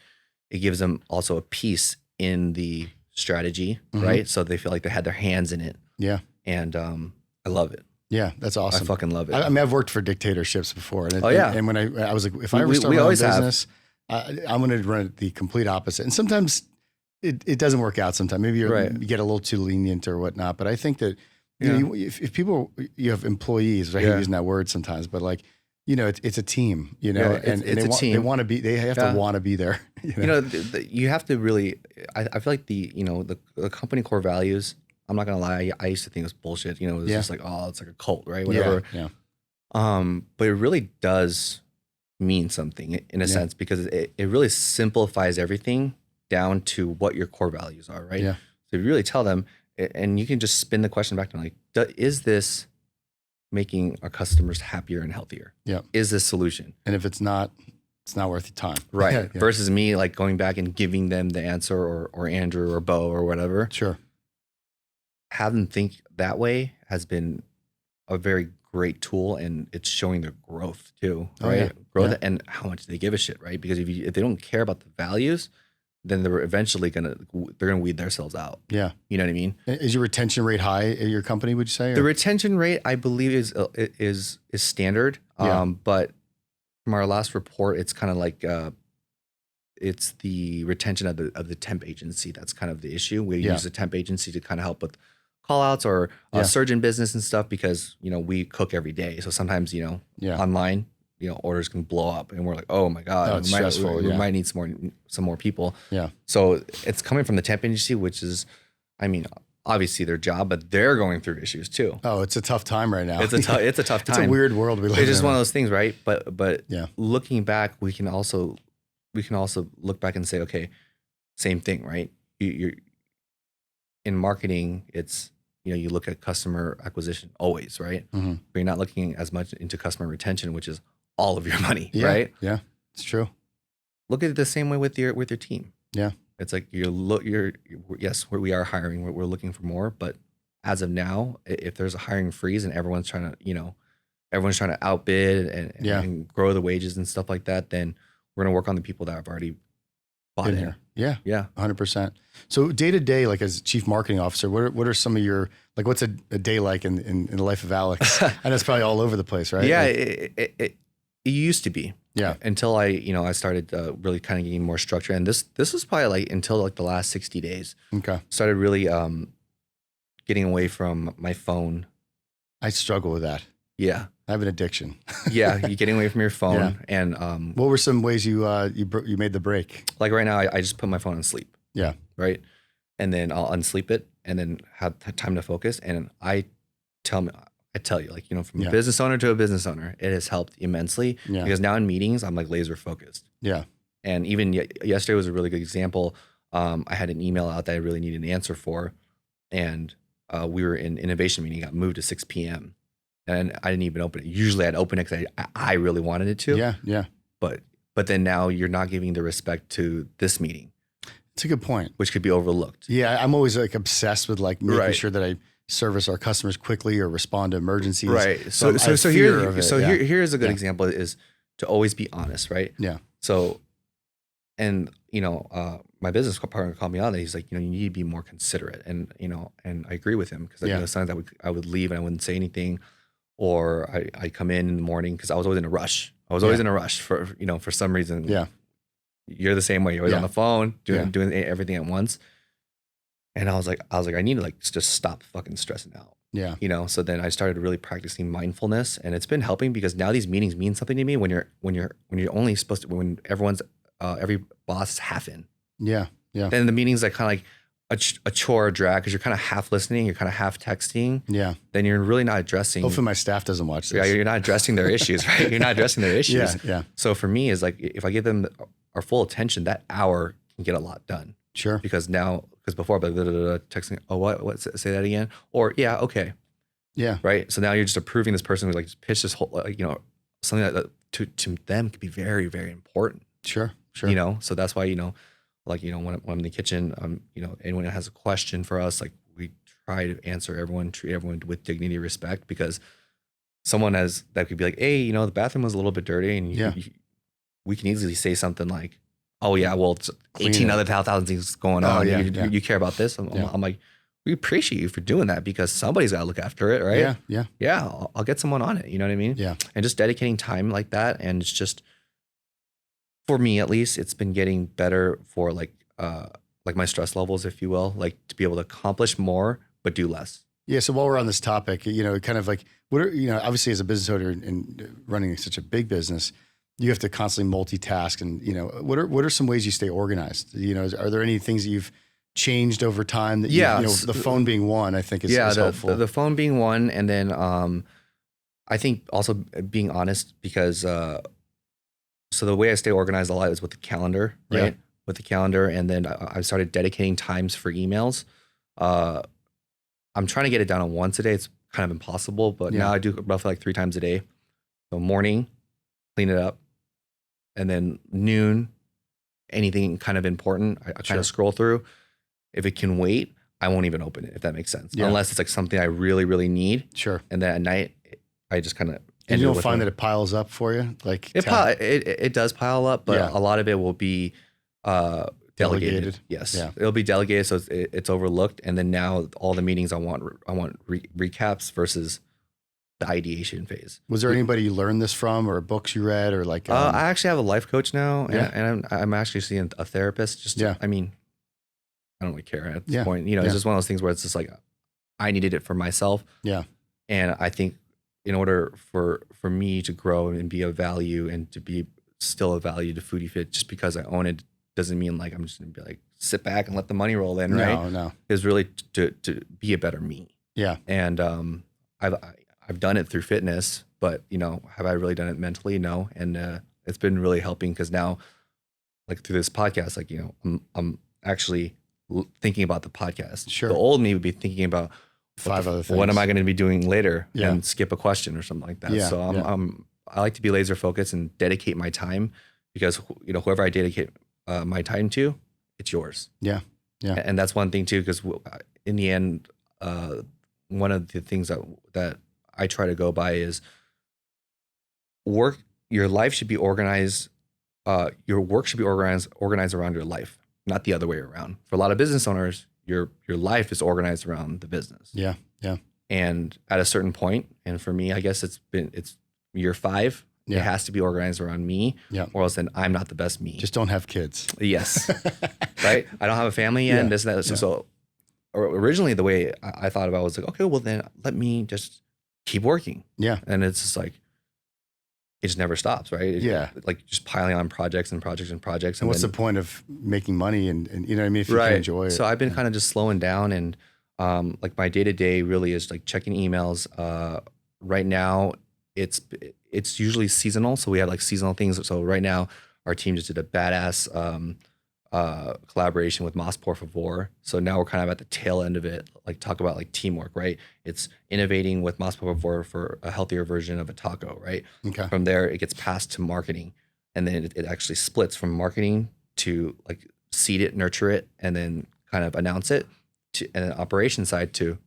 It gives them also a piece in the strategy, right? So they feel like they had their hands in it. Yeah. And I love it. Yeah, that's awesome. I fucking love it. I mean, I've worked for dictatorships before. And and when I was like, if I ever start my own business, I'm going to run it the complete opposite. And sometimes it doesn't work out sometimes. Maybe you get a little too lenient or whatnot. But I think that if people, you have employees, I hate using that word sometimes, but like, it's a team, and it's a team. They want to be, they have to want to be there. You have to really, I feel like the company core values, I'm not going to lie. I used to think it was bullshit. It was just like, oh, it's like a cult, right? Whatever. Yeah. But it really does mean something in a sense, because it really simplifies everything down to what your core values are, right? Yeah. So you really tell them, and you can just spin the question back to them, like, is this making our customers happier and healthier? Yeah. Is this solution? And if it's not worth your time. Right. Versus me like going back and giving them the answer, or Andrew or Bo or whatever. Sure. Have them think that way has been a very great tool, and it's showing their growth too, right? Growth and how much they give a shit, right? Because if they don't care about the values, then they're eventually gonna weed themselves out. Yeah, you know what I mean. Is your retention rate high at your company? Would you say the retention rate, I believe, is standard? But from our last report, it's kind of like it's the retention of the temp agency that's kind of the issue. We use the temp agency to kind of help with call outs or surgeon business and stuff, because we cook every day, so sometimes online orders can blow up, and we're like, oh my god, we might need some more people. Yeah. So it's coming from the temp agency, which is, I mean, obviously their job, but they're going through issues too. Oh, it's a tough time right now. It's a tough time. It's a weird world we live in. It's just one of those things, right? But looking back, we can also look back and say, okay, same thing, right? You're in marketing, it's you look at customer acquisition always, right? But you're not looking as much into customer retention, which is all of your money, right? Yeah, it's true. Look at it the same way with your team. Yeah, it's like yes, we are hiring. We're looking for more, but as of now, if there's a hiring freeze and everyone's trying to outbid and grow the wages and stuff like that, then we're gonna work on the people that have already bought in here. Yeah, 100%. So day to day, like as chief marketing officer, what are some of your, like, what's a day like in the life of Alex? And it's probably all over the place, right? Yeah, like, it used to be. Yeah. Until I started really kind of getting more structure, and this was probably like until like the last 60 days. Okay. Started really getting getting away from my phone. I struggle with that. Yeah. I have an addiction. Yeah. You're getting away from your phone. Yeah. And what were some ways you made the break? Like right now, I just put my phone on sleep. Yeah. Right. And then I'll unsleep it and then have time to focus. And I tell you, like, you know, from a business owner to a business owner, it has helped immensely because now in meetings, I'm like laser focused. Yeah. And even yesterday was a really good example. I had an email out that I really needed an answer for. And we were in innovation meeting, got moved to 6 p.m. And I didn't even open it. Usually I'd open it because I really wanted it to. Yeah, yeah. But then now you're not giving the respect to this meeting. It's a good point. Which could be overlooked. Yeah, I'm always like obsessed with like making sure that I service our customers quickly or respond to emergencies. Right. So here's a good example is to always be honest, right? Yeah. So, and you know, my business partner called me out and he's like, you know, you need to be more considerate. And, you know, and I agree with him because you know, sometimes I would leave and I wouldn't say anything, or I come in the morning because I was always in a rush. I was always in a rush for, you know, for some reason. Yeah. You're the same way. You're always on the phone doing everything at once. And I was like, I need to like just stop fucking stressing out. Yeah. You know, so then I started really practicing mindfulness, and it's been helping because now these meetings mean something to me when you're only supposed to, when everyone's every boss is half in. Yeah. Yeah. Then the meeting's like kind of like a chore, a drag, because you're kind of half listening, you're kind of half texting. Yeah. Then you're really not addressing. Hopefully my staff doesn't watch this. Yeah, you're not addressing their issues, right? You're not addressing their issues. Yeah. So for me, is like if I give them our full attention, that hour can get a lot done. Sure. Because before I'd be texting, oh, what, say that again? Or yeah, okay. Yeah. Right. So now you're just approving this person who's like just pitched this whole, you know, something that to them could be very, very important. Sure. You know, so that's why, you know, like, you know, when I'm in the kitchen, you know, anyone that has a question for us, like we try to answer everyone, treat everyone with dignity, respect, because someone that could be like, hey, you know, the bathroom was a little bit dirty, and we can easily say something like, oh yeah, well, it's 18 other thousand things going on. You care about this. I'm like, we appreciate you for doing that because somebody's got to look after it, right? Yeah. I'll get someone on it. You know what I mean? Yeah. And just dedicating time like that, and it's just, for me at least, it's been getting better for like my stress levels, if you will, like to be able to accomplish more but do less. Yeah. So while we're on this topic, you know, kind of like obviously as a business owner and running such a big business, you have to constantly multitask. And, you know, what are some ways you stay organized? You know, are there any things that you've changed over time that you know, the phone being one, I think is helpful. The phone being one. And then I think also being honest, because so the way I stay organized a lot is with the calendar, right? Yeah. With the calendar. And then I started dedicating times for emails. I'm trying to get it down to once a day. It's kind of impossible, but now I do roughly like 3 times a day. So morning, clean it up. And then noon, anything kind of important, I kind of scroll through. If it can wait, I won't even open it, if that makes sense. Yeah. Unless it's like something I really, really need. Sure. And then at night, I just kind of. And you don't find that it piles up for you? Like it does pile up, but a lot of it will be delegated. Yes. Yeah. It'll be delegated, so it's overlooked. And then now all the meetings I want recaps versus the ideation phase. Was there anybody you learned this from, or books you read, or like? I actually have a life coach now, and I'm actually seeing a therapist. I mean, I don't really care at this point. You know, it's just one of those things where it's just like I needed it for myself. Yeah. And I think in order for me to grow and be of value and to be still of value to Foodie Fit, just because I own it doesn't mean like I'm just gonna be like sit back and let the money roll in, right? No. It's really to be a better me. Yeah. And I've done it through fitness, but you know, have I really done it mentally? No. And it's been really helping because now, like through this podcast, like, you know, I'm actually thinking about the podcast. Sure. The old me would be thinking about 5 other things. What am I going to be doing later? And skip a question or something like that. Yeah. So I like to be laser focused and dedicate my time, because you know, whoever I dedicate my time to, it's yours. Yeah. Yeah. And that's one thing too, because in the end, one of the things that I try to go by is your life should be organized. Your work should be organized around your life, not the other way around. For a lot of business owners, your life is organized around the business. Yeah. Yeah. And at a certain point, and for me, I guess it's year 5. Yeah. It has to be organized around me, or else then I'm not the best me. Just don't have kids. Yes. Right. I don't have a family yet. And this and that. So originally the way I thought about it was like, okay, well then let me just keep working. Yeah. And it's just like, it just never stops, right? Yeah. Like just piling on projects and projects and projects. And what's the point of making money and you know what I mean, if you can enjoy it? So I've been kind of just slowing down, and like my day to day really is like checking emails. Right now it's usually seasonal. So we have like seasonal things. So right now our team just did a badass collaboration with Mas Por Favor. So now we're kind of at the tail end of it, like talk about like teamwork, right? It's innovating with Mas Por Favor for a healthier version of a taco, right? Okay. From there, it gets passed to marketing, and then it actually splits from marketing to like seed it, nurture it, and then kind of announce it to an operation side to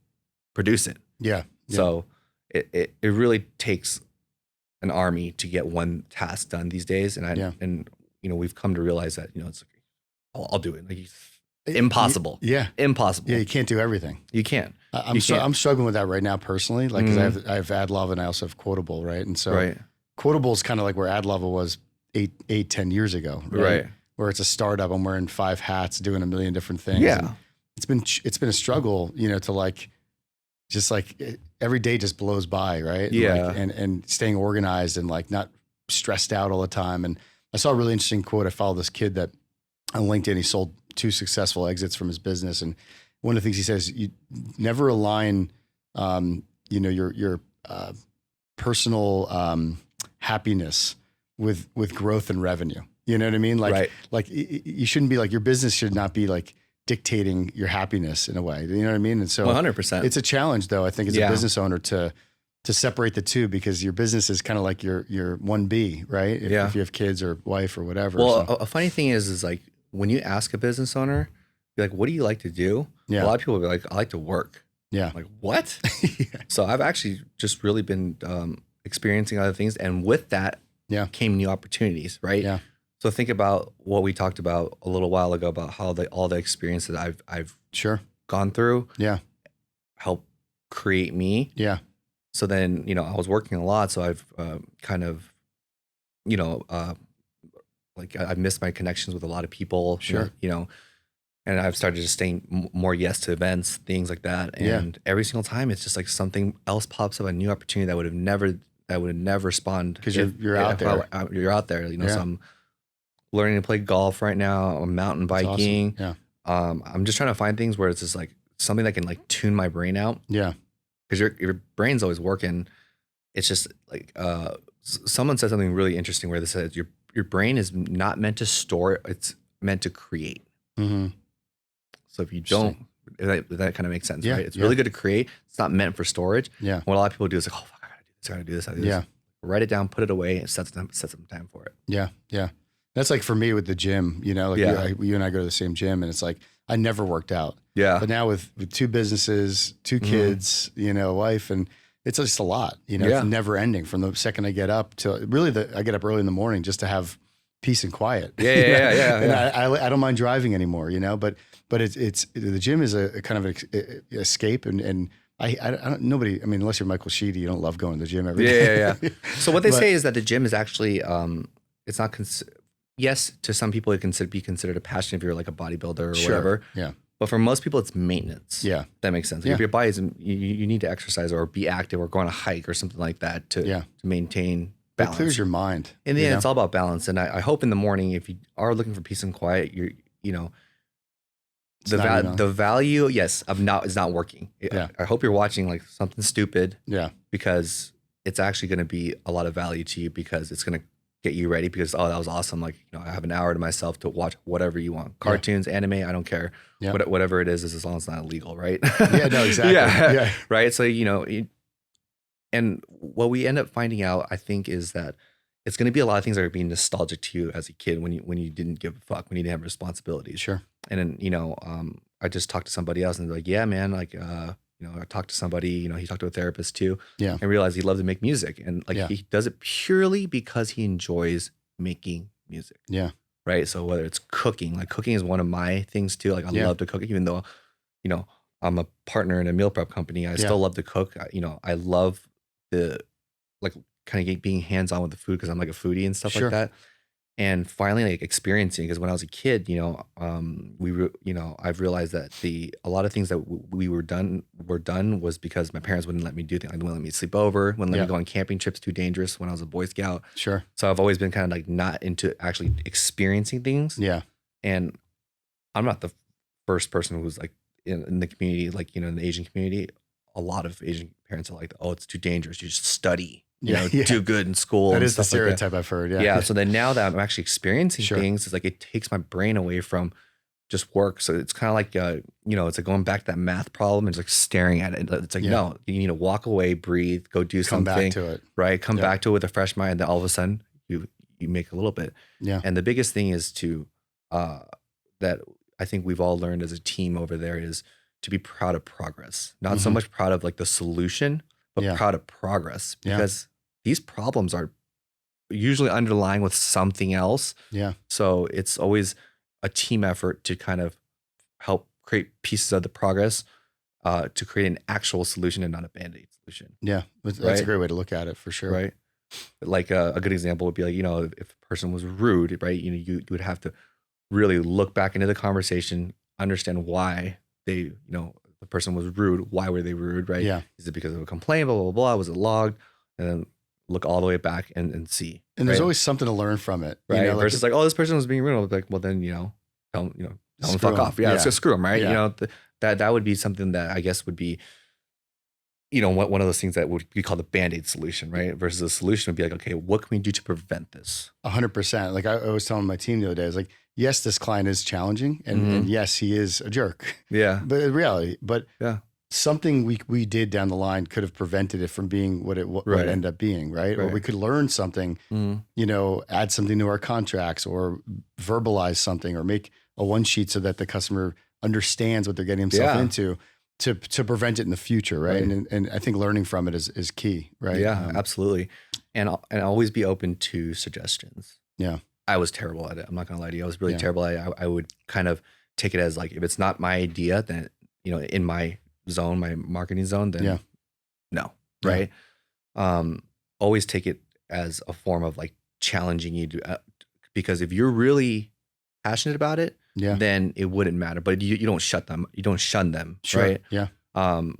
produce it. Yeah. So it really takes an army to get one task done these days. And you know, we've come to realize that, you know, it's like, I'll do it. Like impossible. Yeah. Impossible. Yeah. You can't do everything. You can't. I'm struggling with that right now personally. Like, cause I have Adlava and I also have Quotable. Right. And so Quotable is kind of like where Adlava was 10 years ago. Right. Where it's a startup. I'm wearing 5 hats, doing a million different things. Yeah. And it's been a struggle, you know, to like, just like every day just blows by. Right. Yeah. And staying organized and like not stressed out all the time. And I saw a really interesting quote. I followed this kid that on LinkedIn, he sold 2 successful exits from his business. And one of the things he says, you never align, you know, your personal happiness with growth and revenue. You know what I mean? Like, like you shouldn't be like, your business should not be like dictating your happiness in a way. You know what I mean? And so 100%. It's a challenge though, I think, as a business owner to separate the two, because your business is kind of like your 1B, right? If you have kids or wife or whatever. Well, a funny thing is like when you ask a business owner, you're like, what do you like to do? Yeah. A lot of people will be like, I like to work. Yeah. Like, what? So I've actually just really been experiencing other things. And with that came new opportunities, right? Yeah. So think about what we talked about a little while ago about how all the experience that I've gone through help create me. Yeah. So then, you know, I was working a lot. So I've kind of, you know, like I've missed my connections with a lot of people, you know, and I've started just saying more yes to events, things like that. And every single time it's just like something else pops up, a new opportunity that would have never spawned. Because you're out there. You're out there, you know, so I'm learning to play golf right now. I'm mountain biking. That's awesome. I'm just trying to find things where it's just like something that can like tune my brain out. Yeah. Because your brain's always working. It's just like someone said something really interesting where they said your brain is not meant to store, it's meant to create. Mm-hmm. So if you don't, that kind of makes sense, right? It's Yeah. really good to create. It's not meant for storage. Yeah. What a lot of people do is like, oh, fuck, I gotta do this, I gotta do this. Write it down, put it away, and set some time for it. Yeah. Yeah. That's like for me with the gym, you know, like you and I go to the same gym, and it's like, I never worked out. Yeah. But now with 2 businesses, 2 kids, you know, wife, and it's just a lot, you know, it's never ending from the second I get up to really I get up early in the morning just to have peace and quiet. Yeah. And I don't mind driving anymore, you know, but it's the gym is a kind of an escape, and I don't, nobody, I mean, unless you're Michael Sheedy, you don't love going to the gym every day. Yeah. So what they say is that the gym is actually, it's not, yes, to some people it can be considered a passion if you're like a bodybuilder or whatever. Yeah. But for most people, it's maintenance. Yeah. That makes sense. Like if your body is, you need to exercise or be active or go on a hike or something like that to maintain balance. It clears your mind. In the end, it's all about balance. And I hope in the morning, if you are looking for peace and quiet, you know, the value, is not working. I hope you're watching like something stupid. Yeah. Because it's actually going to be a lot of value to you, because it's going to get you ready, because that was awesome. Like, you know, I have an hour to myself to watch whatever you want. Cartoons, anime, I don't care. Yeah. Whatever it is as long as it's not illegal, right? Yeah, no, exactly. Yeah. Right. So, you know, and what we end up finding out, I think, is that it's going to be a lot of things that are being nostalgic to you as a kid when you didn't give a fuck, when you didn't have responsibilities. Sure. And then, you know, I just talked to somebody else and they're like, yeah, man, like, you know, I talked to somebody, you know, he talked to a therapist too. Yeah. And realized he loved to make music. And like, he does it purely because he enjoys making music. Yeah. Right. So whether it's cooking, like cooking is one of my things too. Like I love to cook, even though, you know, I'm a partner in a meal prep company. I still love to cook. You know, I love the, like, kind of being hands-on with the food because I'm like a foodie and stuff like that. and finally like experiencing, because when I was a kid, I've realized that a lot of things that we were done was because my parents wouldn't let me do things. Like, wouldn't let me sleep over, wouldn't let me go on camping trips, too dangerous when I was a Boy Scout. Sure. So I've always been kind of like not into actually experiencing things. Yeah. And I'm not the first person who's like in the community, like, in the Asian community, a lot of Asian parents are like, oh, it's too dangerous. You just study. Do good in school. That and is the stuff like stereotype I've heard. Yeah. Yeah. So then now that I'm actually experiencing Sure. things, it's like it takes my brain away from just work. So it's kind of like, it's like going back to that math problem and just like staring at it. It's like, no, you need to walk away, breathe, go do Come something. back to it. Right. Come back to it with a fresh mind. And then all of a sudden you make a little bit. Yeah. And the biggest thing is that I think we've all learned as a team over there is to be proud of progress. Not so much proud of like the solution, but proud of progress, because these problems are usually underlying with something else. Yeah. So it's always a team effort to kind of help create pieces of the progress to create an actual solution and not a Band-Aid solution. Yeah. That's a great way to look at it, for sure. Right. Like a good example would be like, if a person was rude, right? You would have to really look back into the conversation, understand why the person was rude. Why were they rude, right? Yeah. Is it because of a complaint, blah, blah, blah? Was it logged? And then look all the way back and see. And there's always something to learn from it. Right. Versus like, oh, this person was being rude. I'll be like, well, then, tell them fuck off. Yeah, let's just screw them, right? Yeah. That would be something that I guess would be, one of those things that would be called the Band-Aid solution, right? Versus a solution would be like, okay, what can we do to prevent this? 100%. Like I was telling my team the other day, I was like, yes, this client is challenging, and yes, he is a jerk. Yeah. But in reality, something we did down the line could have prevented it from being what it ended up being, right? Or we could learn something, add something to our contracts, or verbalize something, or make a one sheet so that the customer understands what they're getting himself into to prevent it in the future, right? And I think learning from it is key, right? Yeah, absolutely. And always be open to suggestions. Yeah. I was terrible at it. I'm not going to lie to you. I was really terrible at it. I would kind of take it as like, if it's not my idea, then, in my zone, my marketing zone, then no. Right. Always take it as a form of like challenging you to, because if you're really passionate about it, then it wouldn't matter, but you don't shut them. You don't shun them. Sure. Right. Yeah.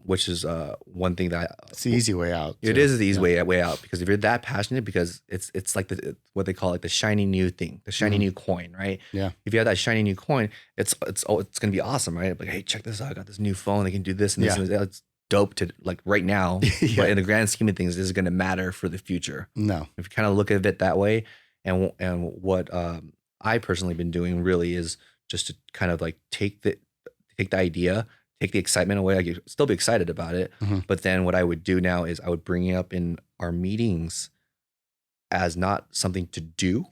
Which is one thing that it's the easy way out. It is the easy way out, because if you're that passionate, because it's like what they call like the shiny new thing, the shiny new coin, right? Yeah. If you have that shiny new coin, it's gonna be awesome, right? Like, hey, check this out! I got this new phone. They can do this and this. And it's dope to like right now, but in the grand scheme of things, this is gonna matter for the future. No. If you kind of look at it that way, and what I personally been doing really is just to kind of like take the idea, take the excitement away. I could still be excited about it. But then what I would do now is I would bring it up in our meetings as not something to do,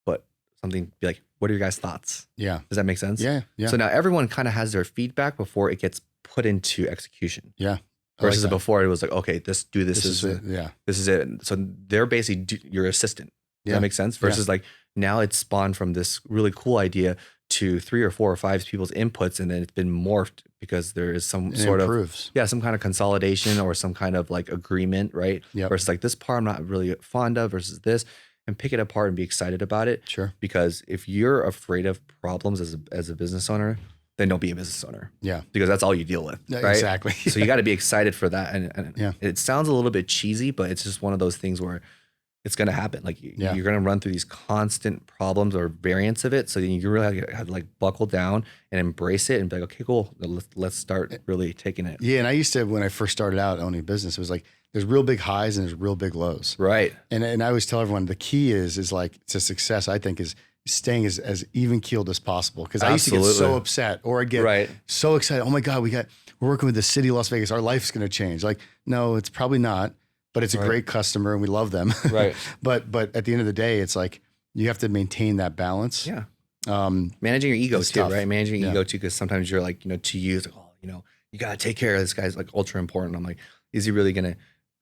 but something be like, what are your guys' thoughts? Yeah. Does that make sense? Yeah. Yeah. So now everyone kind of has their feedback before it gets put into execution. Yeah. Versus before it was like, okay, this is it. Yeah. This is it. So they're basically your assistant. Does that make sense? Versus like now it's spawned from this really cool idea to 3 or 4 or 5 people's inputs, and then it's been morphed because there is some sort of some kind of consolidation or some kind of like agreement, right? Yeah. Versus like this part I'm not really fond of versus this, and pick it apart and be excited about it. Sure. Because if you're afraid of problems as a business owner, then don't be a business owner. Yeah. Because that's all you deal with. Right? Exactly. So you got to be excited for that. And it sounds a little bit cheesy, but it's just one of those things where it's going to happen. Like you're going to run through these constant problems or variants of it. So you really have to like buckle down and embrace it and be like, okay, cool. Let's start really taking it. Yeah. And I used to, when I first started out owning a business, it was like, there's real big highs and there's real big lows. Right. And I always tell everyone the key is like to success, I think, is staying as even keeled as possible. Cause I used to get so upset, or I'd get so excited. Oh my God, we're working with the city of Las Vegas. Our life's going to change. Like, no, it's probably not. But it's a great customer and we love them. Right. But at the end of the day, it's like you have to maintain that balance. Yeah. Managing your ego too, tough. Right? Managing your ego too, because sometimes you're like, to you, it's like, oh, you gotta take care of this guy's like ultra important. I'm like, is he really gonna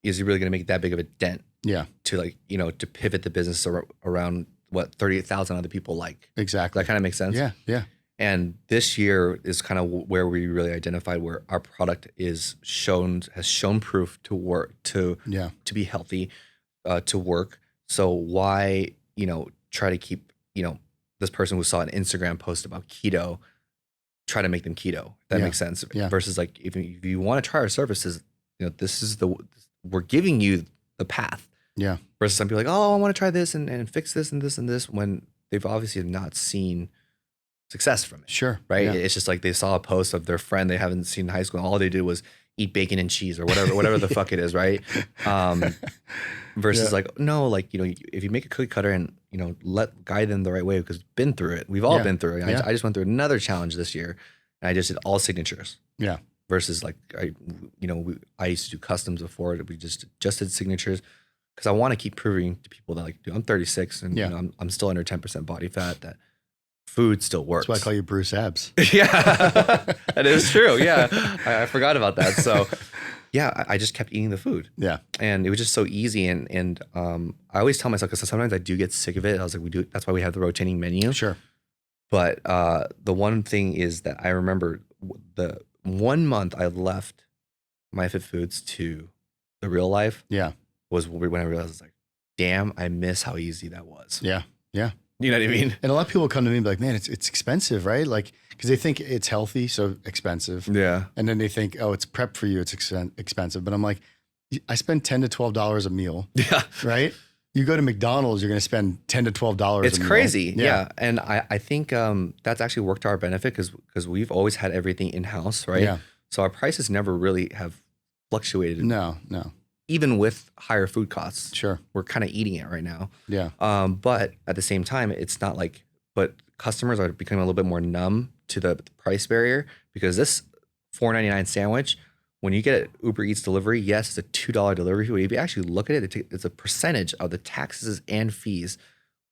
make that big of a dent? Yeah. To like, to pivot the business around what 38,000 other people like. Exactly. That kind of makes sense. Yeah. Yeah. And this year is kind of where we really identified where our product has shown proof to work, to be healthy, to work. So why, try to keep this person who saw an Instagram post about keto, try to make them keto. That makes sense. Yeah. Versus like, if you want to try our services, this is we're giving you the path. Yeah. Versus some people like, oh, I want to try this and fix this and this and this, when they've obviously not seen success from it. Sure. Right. Yeah. It's just like they saw a post of their friend they haven't seen in high school, and all they did was eat bacon and cheese or whatever the fuck it is. Right. Versus like, no, like, if you make a cookie cutter and, guide them the right way, because been through it. We've all been through it. I just went through another challenge this year, and I just did all signatures. Yeah. Versus like, I used to do customs before. We just did signatures, because I want to keep proving to people that, like, dude, I'm 36 and I'm still under 10% body fat, that food still works. That's why I call you Bruce Abs. Yeah, that is true. Yeah. I forgot about that. So yeah, I just kept eating the food. Yeah. And it was just so easy. And I always tell myself, because sometimes I do get sick of it. I was like, that's why we have the rotating menu. Sure. But the one thing is that I remember the 1 month I left My Fit Foods to the real life. Yeah. Was when I realized, I was like, damn, I miss how easy that was. Yeah. Yeah. You know what I mean? And a lot of people come to me and be like, man, it's expensive, right? Like, because they think it's healthy, so expensive. Yeah. And then they think, oh, it's prep for you, it's expensive. But I'm like, I spend $10 to $12 a meal. Yeah. Right? You go to McDonald's, you're going to spend $10 to $12 It's a meal. crazy. Yeah. And I think that's actually worked to our benefit, because we've always had everything in-house, right? Yeah. So our prices never really have fluctuated. No. Even with higher food costs. Sure. We're kind of eating it right now. Yeah. But at the same time, it's not like, but customers are becoming a little bit more numb to the price barrier, because this $4.99 sandwich, when you get Uber Eats delivery, yes, it's a $2 delivery fee. But if you actually look at it, it's a percentage of the taxes and fees,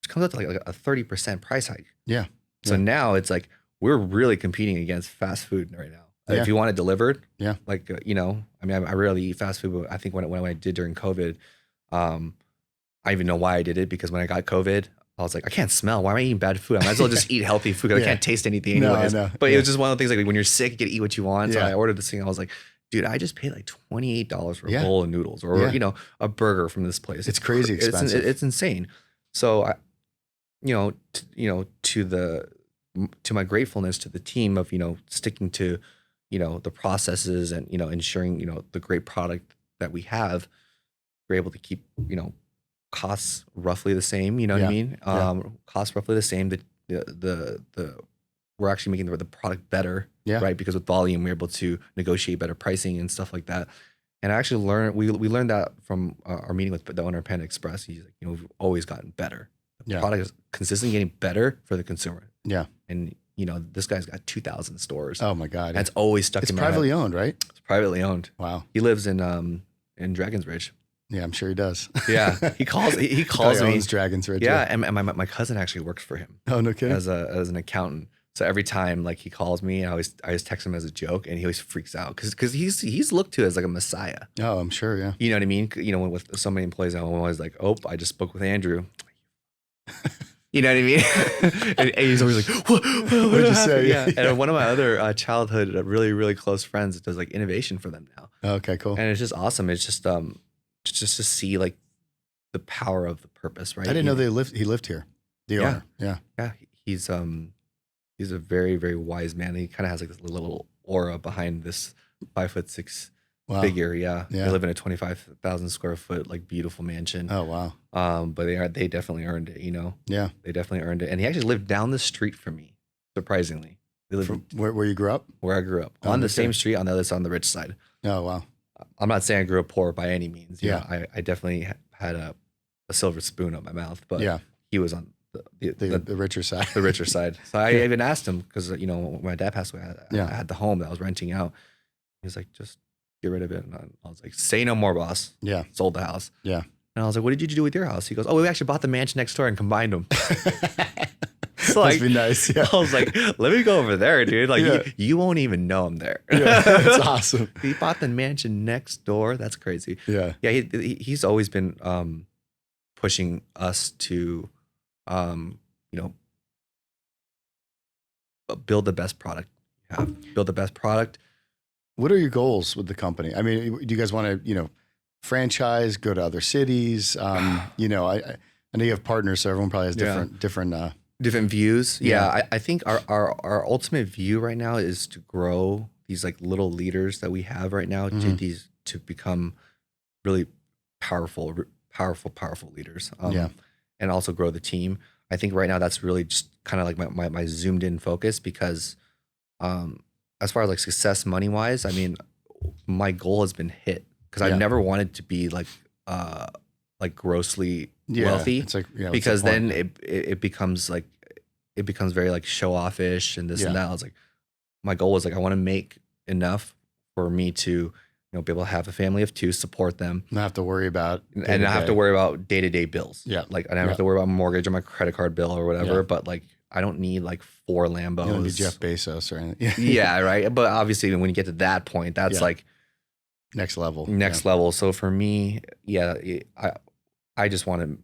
which comes out to like a 30% price hike. Yeah. So now it's like, we're really competing against fast food right now. Yeah. If you want it delivered, like, I rarely eat fast food, but I think when I did during COVID, I even know why I did it, because when I got COVID, I was like, I can't smell. Why am I eating bad food? I might as well just eat healthy food, because I can't taste anything anyways. No. But it was just one of the things, like, when you're sick, you get to eat what you want. So Yeah. I ordered this thing. I was like, dude, I just paid like $28 for a Yeah. bowl of noodles, or Yeah. a burger from this place. It's crazy expensive. It's insane. So to my gratefulness to the team of sticking to the processes and ensuring the great product that we have, we're able to keep costs roughly the same. You know what I mean? Costs roughly the same. The we're actually making the product better, right? Because with volume, we're able to negotiate better pricing and stuff like that. And I actually we learned that from our meeting with the owner of Panda Express. He's like, we've always gotten better. The product is consistently getting better for the consumer. Yeah. And this guy's got 2,000 stores. Oh my God. That's always stuck in my head. It's privately owned, right? It's privately owned. Wow. He lives in Dragon's Ridge. Yeah, I'm sure he does. Yeah. He calls me. Owns Dragon's Ridge. Yeah. And my cousin actually works for him. Oh, no kidding. As an accountant. So every time like he calls me, I always text him as a joke, and he always freaks out because he's looked to as like a messiah. Oh, I'm sure. Yeah. You know what I mean? When with so many employees, I'm always like, oh, I just spoke with Andrew. You know what I mean? and he's always like, what did you say? Yeah. And one of my other childhood really, really close friends does like innovation for them now. Okay, cool. And it's just awesome. It's just to see like the power of the purpose, right? I didn't know he lived here. The owner. Yeah. Yeah. He's a very, very wise man. He kind of has like this little aura behind this 5'6" figure. Yeah. They live in a 25,000 square foot, like beautiful mansion. Oh, wow. But they definitely earned it, Yeah. They definitely earned it. And he actually lived down the street from me, surprisingly. They lived from where you grew up? Where I grew up. On the same street, on the other side, on the rich side. Oh, wow. I'm not saying I grew up poor by any means. Yeah. I definitely had a silver spoon up my mouth, but he was on the richer side. The richer side. So I even asked him, because when my dad passed away, I had the home that I was renting out. He was like, just get rid of it. And I was like, say no more, boss. Yeah. Sold the house. Yeah. And I was like, what did you do with your house? He goes, oh, we actually bought the mansion next door and combined them. So must be nice. Yeah. I was like, let me go over there, dude. Like you won't even know I'm there. Yeah, that's awesome. He bought the mansion next door. That's crazy. Yeah. Yeah. He's always been pushing us to, build the best product you have. Build the best product. What are your goals with the company? I mean, do you guys want to, franchise, go to other cities? I know you have partners, so everyone probably has different Different views. Yeah. I think our ultimate view right now is to grow these like little leaders that we have right now to become really powerful leaders. And also grow the team. I think right now that's really just kind of like my zoomed in focus because as far as like success money wise, I mean, my goal has been hit because I've never wanted to be like grossly wealthy. It's like, because then it becomes like, it becomes very like show offish and this and that. I was like, my goal was like, I want to make enough for me to, be able to have a family of 2, support them. Not have to worry about and not have to worry about day-to-day bills. Yeah. Like I don't have to worry about mortgage or my credit card bill or whatever, but like, I don't need like 4 Lambos. You don't need Jeff Bezos or anything. Yeah. Right. But obviously when you get to that point, that's like next level. Level. So for me, I just want to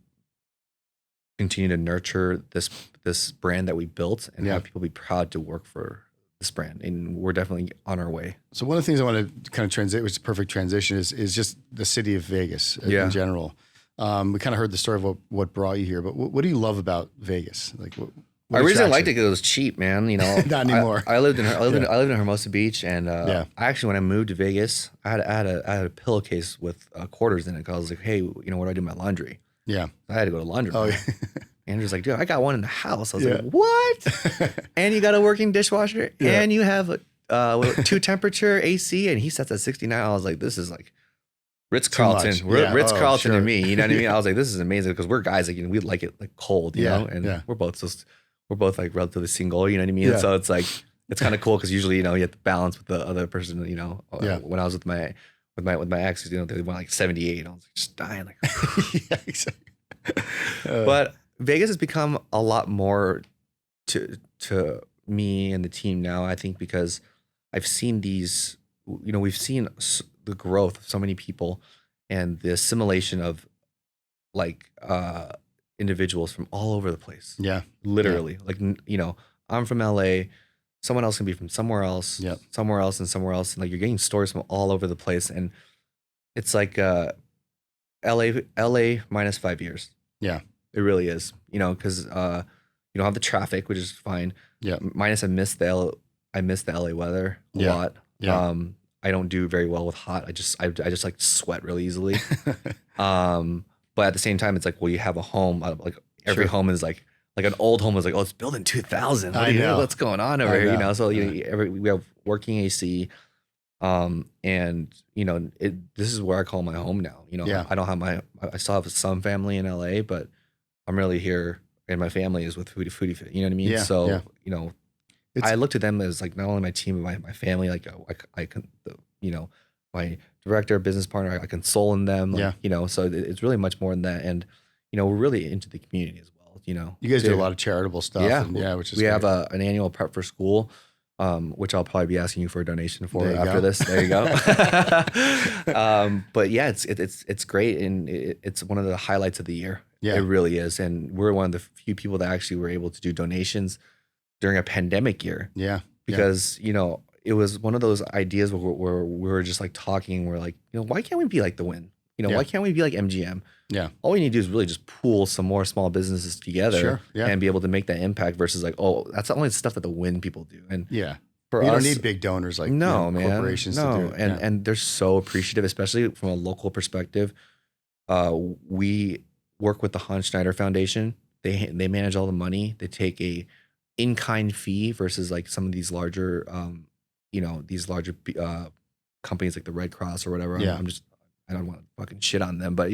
continue to nurture this brand that we built and have people be proud to work for this brand, and we're definitely on our way. So one of the things I want to kind of transit, which is a perfect transition, is just the city of Vegas in general. We kind of heard the story of what brought you here, but what do you love about Vegas? Like, I originally liked it because it was cheap, man. Not anymore. I lived in Hermosa Beach, and I actually, when I moved to Vegas, I had a pillowcase with quarters in it because I was like, hey, what do I do with my laundry? Yeah, I had to go to laundry. Oh, yeah. Andrew's like, dude, I got one in the house. I was like, what? And you got a working dishwasher, and you have a 2 temperature AC, and he sets at 69. I was like, this is like Ritz-Carlton. Ritz-Carlton to me. You know what I mean? I was like, this is amazing because we're guys like, we like it like cold, you know, and we're both like relatively single. You know what I mean? Yeah. So it's like it's kind of cool because usually you have to balance with the other person. When I was with my ex, they went like 78. I was like, just dying like. Yeah, exactly. But Vegas has become a lot more to me and the team now, I think, because I've seen these, we've seen the growth of so many people and the assimilation of like individuals from all over the place. Yeah. Literally. Yeah. Like, I'm from LA. Someone else can be from somewhere else, somewhere else and somewhere else. And like, you're getting stories from all over the place. And it's like LA minus 5 years. Yeah. It really is, because you don't have the traffic, which is fine. Yeah. Minus I miss the LA weather a lot. Yeah. I don't do very well with hot. I just like to sweat really easily. But at the same time, it's like, well, you have a home. Like every home is like an old home was like, oh, it's built in 2000. What's going on over here? So we have working AC. And this is where I call my home now. I don't have I still have some family in LA, but I'm really here, and my family is with Foodie Fit. You know what I mean? Yeah, so I look to them as like not only my team, but my family. Like I can, my director, business partner, I console in them. Like, so it's really much more than that, and we're really into the community as well. You guys do a lot of charitable stuff. Yeah, which is we have an annual prep for school. Which I'll probably be asking you for a donation for after this. There you go. But yeah, it's great, and it's one of the highlights of the year. Yeah, it really is, and we're one of the few people that actually were able to do donations during a pandemic year. Yeah, because it was one of those ideas where we were just like talking. We're like, why can't we be like the Win? Why can't we be like MGM? Yeah, all we need to do is really just pool some more small businesses together and be able to make that impact versus like, oh, that's the only stuff that the Win people do. And for us, you don't need big donors like corporations to do it. And they're so appreciative, especially from a local perspective. We work with the Hans Schneider Foundation. They manage all the money. They take a in-kind fee versus like some of these larger, companies like the Red Cross or whatever. Yeah. I don't want to fucking shit on them, but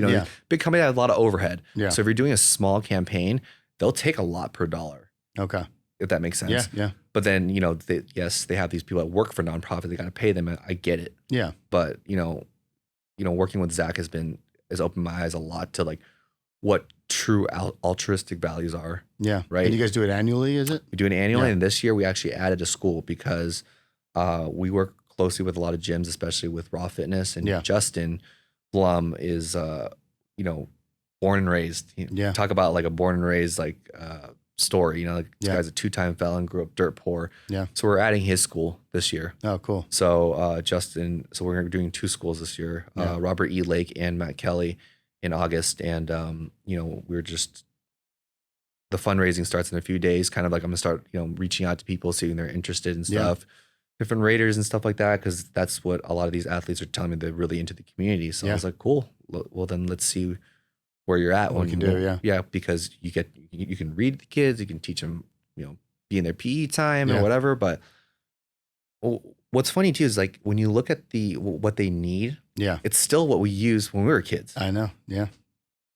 big company has a lot of overhead. Yeah. So if you're doing a small campaign, they'll take a lot per dollar. Okay. If that makes sense. Yeah. Yeah. But then, they have these people that work for nonprofit. They got to pay them. I get it. Yeah. But, working with Zach has opened my eyes a lot to like what true altruistic values are. Yeah. Right. And you guys do it annually, is it? We do it annually. Yeah. And this year we actually added a school because we work closely with a lot of gyms, especially with Raw Fitness. And Justin Blum is, born and raised. Talk about like a born and raised like story. This guy's a 2-time felon, grew up dirt poor. Yeah. So we're adding his school this year. Oh, cool. So Justin, so we're doing 2 schools this year. Robert E. Lake and Matt Kelly in August, and we're just the fundraising starts in a few days. Kind of like I'm gonna start, reaching out to people, seeing they're interested in stuff, different raters and stuff like that, because that's what a lot of these athletes are telling me, they're really into the community. So I was like, cool. Well, then let's see where you're at. What we can do, because you can read the kids, you can teach them, be in their PE time or whatever. But what's funny too is like when you look at what they need, it's still what we used when we were kids. I know,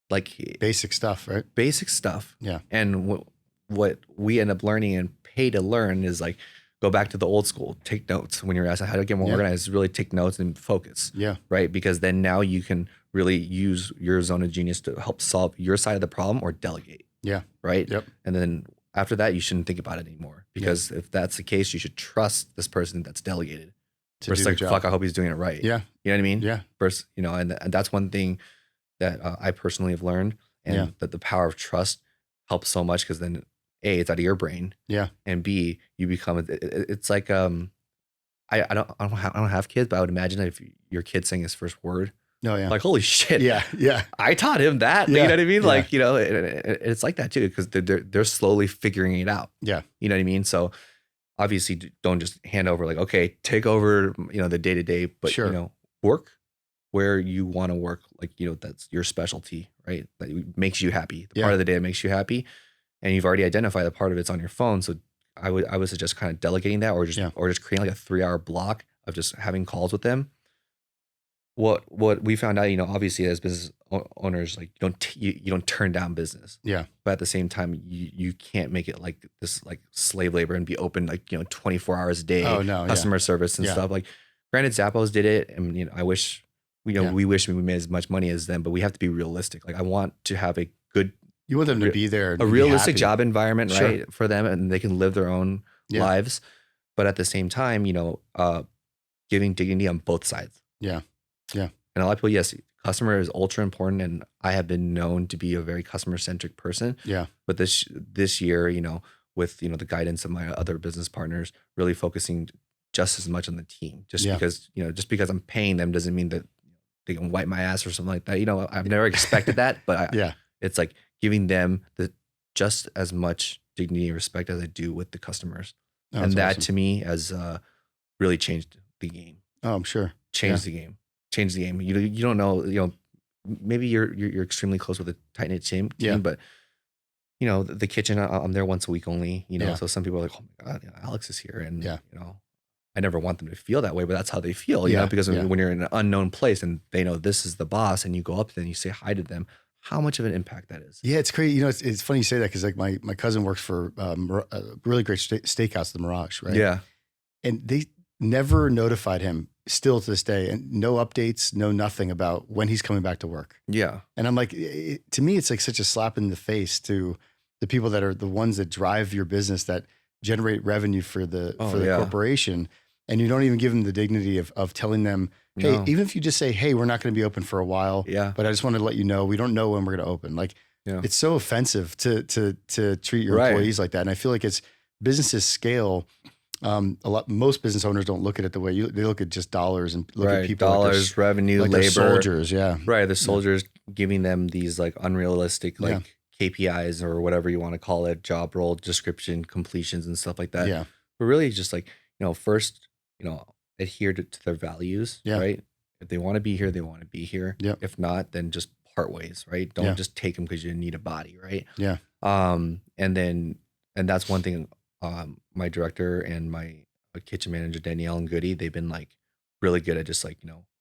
like basic stuff, right? Basic stuff. Yeah. And what we end up learning and pay to learn is like, go back to the old school, take notes. When you're asked how to get more organized, really take notes and focus. Yeah. Right. Because then now you can really use your zone of genius to help solve your side of the problem or delegate. Yeah. Right. Yep. And then after that, you shouldn't think about it anymore, because if that's the case, you should trust this person that's delegated. First, like, fuck, I hope he's doing it right. Yeah. You know what I mean? Yeah. First, and that's one thing that I personally have learned, and that the power of trust helps so much, because then A, it's out of your brain. Yeah. And B, you become, it's like, I don't have kids, but I would imagine that if your kid saying his first word, like, holy shit. Yeah. Yeah. I taught him that. You know what I mean? Like, it's like that too, because they're slowly figuring it out. Yeah. You know what I mean? So obviously don't just hand over like, okay, take over, the day to day, but work where you want to work. Like, that's your specialty, right? That makes you happy. The part of the day that makes you happy. And you've already identified the part of it's on your phone. So I would suggest kind of delegating that, or just creating like a 3-hour block of just having calls with them. What we found out, obviously as business owners, like you don't turn down business. Yeah. But at the same time, you can't make it like this, like slave labor, and be open like 24 hours a day. Oh no, customer service and stuff. Like, granted, Zappos did it, and I wish we wish we made as much money as them, but we have to be realistic. Like, I want to have a good. You want them to be there, a realistic job environment, right, for them, and they can live their own lives. But at the same time, giving dignity on both sides. Yeah. Yeah. And a lot of people, yes, customer is ultra important, and I have been known to be a very customer centric person. Yeah. But this year, with the guidance of my other business partners, really focusing just as much on the team. Just because I'm paying them doesn't mean that they can wipe my ass or something like that. I've never expected that, but it's like giving them just as much dignity and respect as I do with the customers. Oh, and that awesome. To me has really changed the game. Oh, I'm sure. Changed the game. You don't know, maybe you're extremely close with a tight knit team, but the kitchen, I'm there once a week only, so some people are like, oh my God, Alex is here. And, I never want them to feel that way, but that's how they feel, because when you're in an unknown place and they know this is the boss, and you go up to them and you say hi to them, how much of an impact that is. Yeah, it's crazy. It's funny you say that, because like my cousin works for a really great steakhouse, the Mirage, right? Yeah. And they never notified him, still to this day, and no updates, no nothing about when he's coming back to work. Yeah. And I'm like, to me, it's like such a slap in the face to the people that are the ones that drive your business, that generate revenue for the corporation. And you don't even give them the dignity of telling them, hey, even if you just say, hey, we're not going to be open for a while, but I just wanted to let you know, we don't know when we're going to open. Like, it's so offensive to treat your employees like that. And I feel like it's businesses scale. Most business owners don't look at it the way they look at just dollars, and look at people dollars, like revenue, like labor, soldiers. Yeah. Right. The soldiers, giving them these like unrealistic, KPIs or whatever you want to call it, job role description, completions and stuff like that. Yeah. But really just like, first, adhere to their values, right? If they want to be here, they want to be here. Yeah. If not, then just part ways, right? Don't just take them because you need a body, right? Yeah. And that's one thing. My director and my kitchen manager, Danielle and Goody, they've been like really good at just like,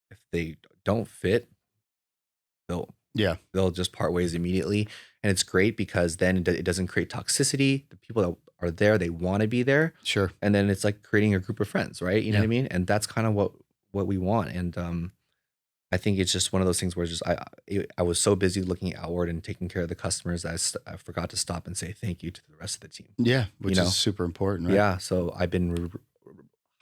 if they don't fit, they'll just part ways immediately. And it's great because then it doesn't create toxicity. The people that are there, they want to be there. Sure. And then it's like creating a group of friends, right? You know what I mean? And that's kind of what we want. And I think it's just one of those things where just I was so busy looking outward and taking care of the customers that I forgot to stop and say thank you to the rest of the team. Yeah, which is super important, right? Yeah, so I've been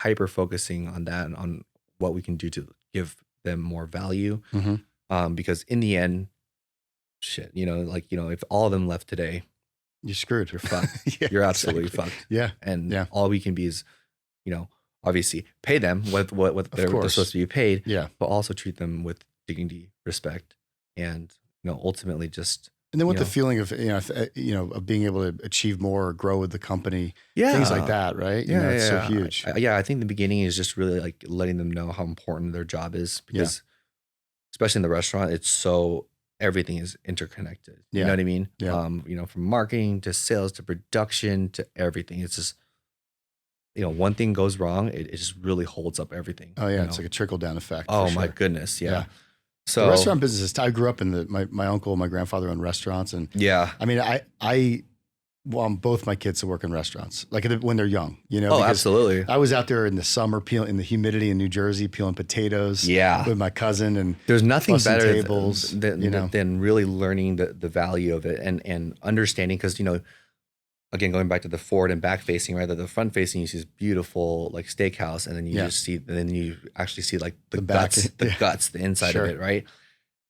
hyper focusing on that and on what we can do to give them more value. Mm-hmm. Because in the end, shit, if all of them left today, you're screwed. You're fucked. You're absolutely fucked. Yeah, and all we can be is, obviously pay them what they're supposed to be paid, but also treat them with dignity, respect, and ultimately just And then with you the know? feeling of, of being able to achieve more or grow with the company, Yeah. things like that, right? It's so huge. I think the beginning is just really like letting them know how important their job is because especially in the restaurant, everything is interconnected. You know what I mean? Yeah. From marketing to sales to production to everything. It's just, one thing goes wrong, it just really holds up everything. Oh yeah. It's like a trickle down effect. Oh my goodness. Yeah. So the restaurant business is, I grew up in my uncle, my grandfather owned restaurants. And I mean, I want both my kids to work in restaurants, like when they're young, Oh, absolutely. I was out there in the summer in the humidity in New Jersey, peeling potatoes with my cousin, and there's nothing better tables, than really learning the value of it and understanding. Cause again, going back to the forward and back facing, right? The front facing, you see this beautiful like steakhouse, and then you actually see like the guts, the inside of it, right?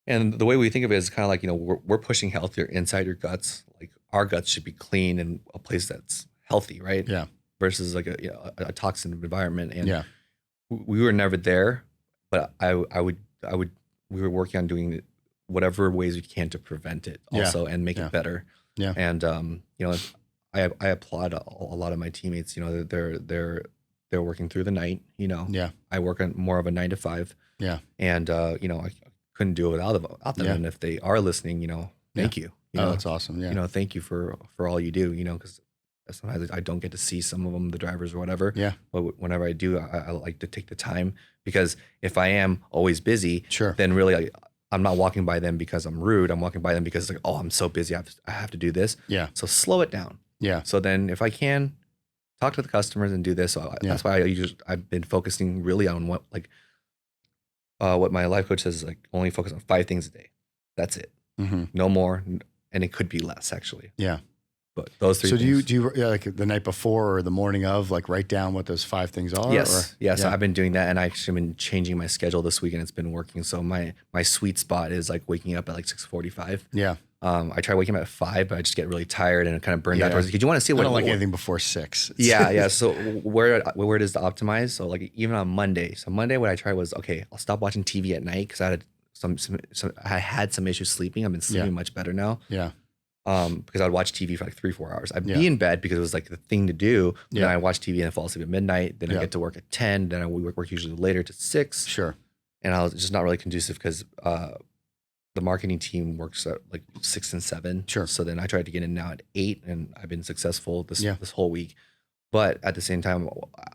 And the way we think of it is kind of like, we're pushing healthier inside your guts. Like our guts should be clean and a place that's healthy, right? Yeah. Versus like a toxin environment. And we were never there, but we were working on doing whatever ways we can to prevent it also and make it better. Yeah. And, I applaud a lot of my teammates, they're working through the night, I work on more of a 9 to 5. Yeah. And, I couldn't do it without them. And if they are listening, thank you. That's awesome. Yeah. Thank you for all you do, because sometimes I don't get to see some of them, the drivers or whatever. Yeah. But whenever I do, I like to take the time, because if I am always busy, then really I'm not walking by them because I'm rude. I'm walking by them because like, oh, I'm so busy. I have to do this. Yeah. So slow it down. Yeah. So then if I can talk to the customers and do this, so that's why I've been focusing really on what my life coach says is like only focus on 5 things a day. That's it. Mm-hmm. No more. And it could be less actually. Yeah. But those 3 things. So do you like the night before or the morning of, like write down what those 5 things are? Yes. So I've been doing that, and I actually been changing my schedule this week, and it's been working. So my sweet spot is like waking up at like 6:45. Yeah. I try waking up at 5, but I just get really tired and kind of burned out. Because you want to see what I don't like anything before 6. Yeah. So where it is to optimize. So like even on Monday. So Monday, what I tried was, okay, I'll stop watching TV at night because I had some issues sleeping. I've been sleeping much better now. Yeah. Because I'd watch TV for like 3-4 hours. I'd be in bed because it was like the thing to do. Then I watch TV and I fall asleep at midnight. Then I get to work at 10. Then I work usually later to 6. Sure. And I was just not really conducive because the marketing team works at like 6 and 7. Sure. So then I tried to get in now at 8, and I've been successful this whole week. But at the same time,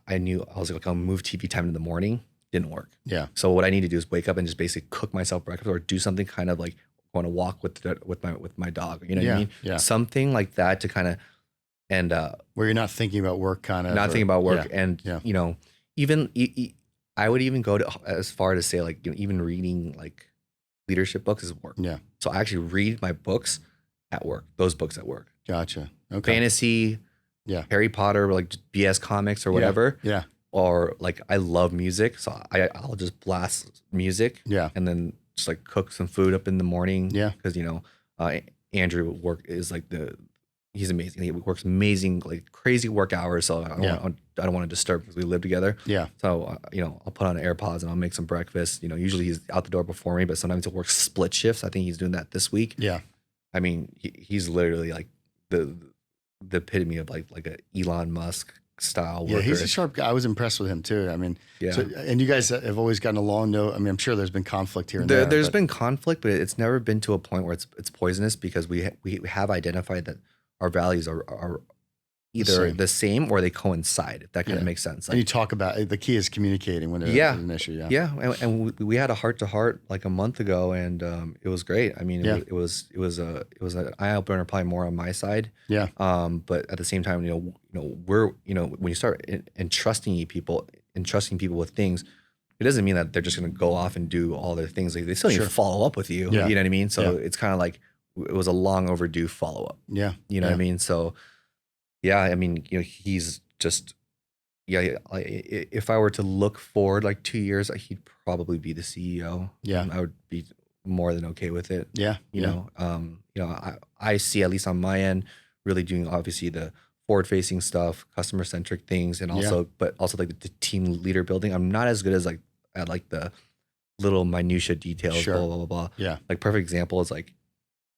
I was like, I'll move TV time in the morning. Didn't work. Yeah. So what I need to do is wake up and just basically cook myself breakfast or do something kind of like going to walk with my dog. You know what I mean? Yeah. Something like that to kind of where you're not thinking about work, thinking about work, and even I would even go as far to say like even reading like leadership books is work. Yeah. So I actually read my books at work. Those books at work. Gotcha. Okay. Fantasy. Yeah. Harry Potter, like just BS comics or whatever. Yeah. Or like I love music, so I'll just blast music. Yeah. And then just like cook some food up in the morning. Yeah. Because Andrew is like he's amazing. He works amazing, like crazy work hours. So I don't want to disturb because we live together. Yeah. So I'll put on AirPods and I'll make some breakfast. Usually he's out the door before me, but sometimes he'll work split shifts. I think he's doing that this week. Yeah. I mean, he's literally like the epitome of like a Elon Musk style worker. Yeah, he's a sharp guy. I was impressed with him too. I mean, and you guys have always gotten along. I mean, I'm sure there's been conflict here and there. There's been conflict, but it's never been to a point where it's poisonous, because we have identified that our values are either the same or they coincide, if that kind of makes sense. And you talk about the key is communicating when there's an issue. Yeah. Yeah. And we had a heart to heart like a month ago, and it was great. I mean, it was an eye opener, probably more on my side. Yeah. But at the same time, we're when you start entrusting people with things, it doesn't mean that they're just going to go off and do all their things. Like they still need to follow up with you. Yeah. You know what I mean? So it's kind of like it was a long overdue follow up. Yeah. You know what I mean? So. Yeah, I mean, he's just, if I were to look forward like 2 years, he'd probably be the CEO. Yeah. I would be more than okay with it. Yeah. I see, at least on my end, really doing obviously the forward facing stuff, customer centric things, and but also like the team leader building. I'm not as good as like at like the little minutia details, blah, blah, blah, blah. Yeah. Like perfect example is like,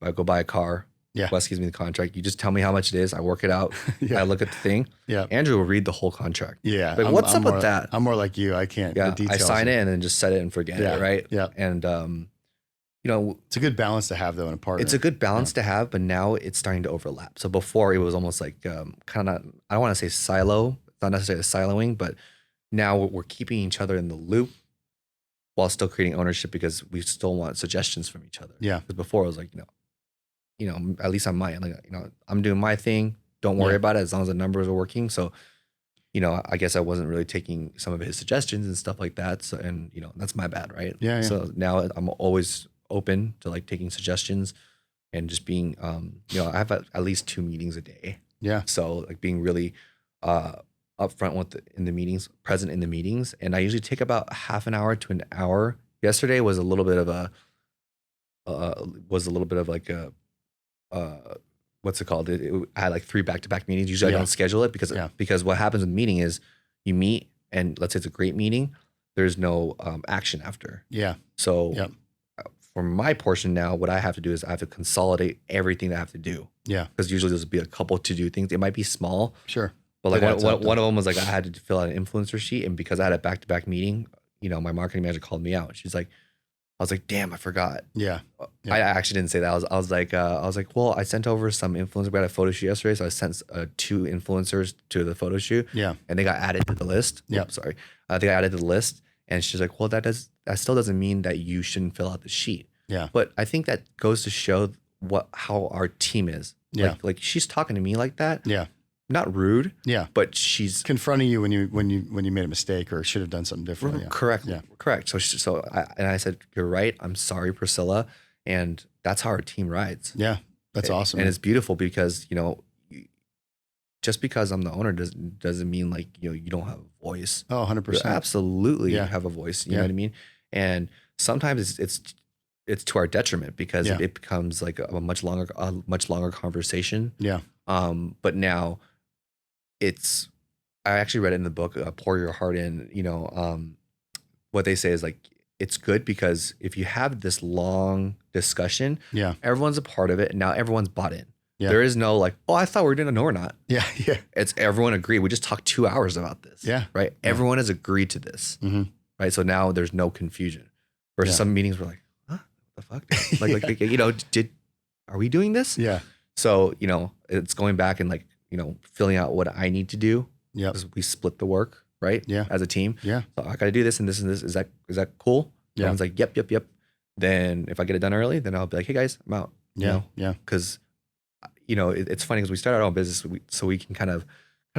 I go buy a car. Yeah. Wes gives me the contract. You just tell me how much it is. I work it out. Yeah. I look at the thing. Yeah. Andrew will read the whole contract. Yeah. Like, what's up with that? I'm more like you. I can't. Yeah. The details I sign it and then just set it and forget it. Right. Yeah. And, you know, it's a good balance to have though in a partner. It's a good balance to have, but now it's starting to overlap. So before it was almost like kind of, I don't want to say silo. It's not necessarily siloing, but now we're keeping each other in the loop while still creating ownership because we still want suggestions from each other. Yeah. Because before it was like, at least on my end, like, I'm doing my thing. Don't worry about it as long as the numbers are working. So, I guess I wasn't really taking some of his suggestions and stuff like that. So, and that's my bad, right? Yeah. So now I'm always open to like taking suggestions and just being, I have at least 2 meetings a day. Yeah. So like being really upfront in the meetings, present in the meetings, and I usually take about half an hour to an hour. Yesterday was a little bit of like a what's it called? I had like 3 back-to-back meetings. Usually I don't schedule it because what happens with the meeting is you meet and let's say it's a great meeting. There's no action after. Yeah. So for my portion now, what I have to do is I have to consolidate everything that I have to do. Yeah. Because usually there's be a couple to do things. It might be small. Sure. But like one of them was like I had to fill out an influencer sheet, and because I had a back-to-back meeting, my marketing manager called me out. She's like, I was like, damn, I forgot. Yeah. I actually didn't say that. I was like, well, I sent over some influencers. We had a photo shoot yesterday, so I sent 2 influencers to the photo shoot. Yeah. And they got added to the list. Yeah. Sorry. They got added to the list, and she's like, well, that still doesn't mean that you shouldn't fill out the sheet. Yeah. But I think that goes to show how our team is. Yeah. Like she's talking to me like that. Yeah. Not rude. Yeah. But she's confronting you when you made a mistake or should have done something differently. Yeah. Correct. Yeah. Correct. So I said, you're right. I'm sorry, Priscilla. And that's how our team rides. Yeah. That's awesome. And it's beautiful because, just because I'm the owner doesn't mean like, you don't have a voice. Oh, 100%. You absolutely have a voice. You know what I mean? And sometimes it's to our detriment because it becomes like a much longer conversation. Yeah. But now I actually read it in the book, Pour Your Heart In, what they say is like, it's good because if you have this long discussion, everyone's a part of it. And now everyone's bought in. Yeah. There is no like, oh, I thought we were doing it. No, we're not. Yeah. Yeah. It's everyone agreed. We just talked 2 hours about this. Yeah. Right. Yeah. Everyone has agreed to this. Mm-hmm. Right. So now there's no confusion versus some meetings were like, huh, what the fuck? Like, are we doing this? Yeah. So, it's going back and like, filling out what I need to do. Yeah. Because we split the work, right? Yeah. As a team. Yeah. So I got to do this and this and this. Is that cool? Yeah. Everyone's like, yep. Then if I get it done early, then I'll be like, hey guys, I'm out. Yeah. Yeah. Because, it's funny because we started our own business so we can kind of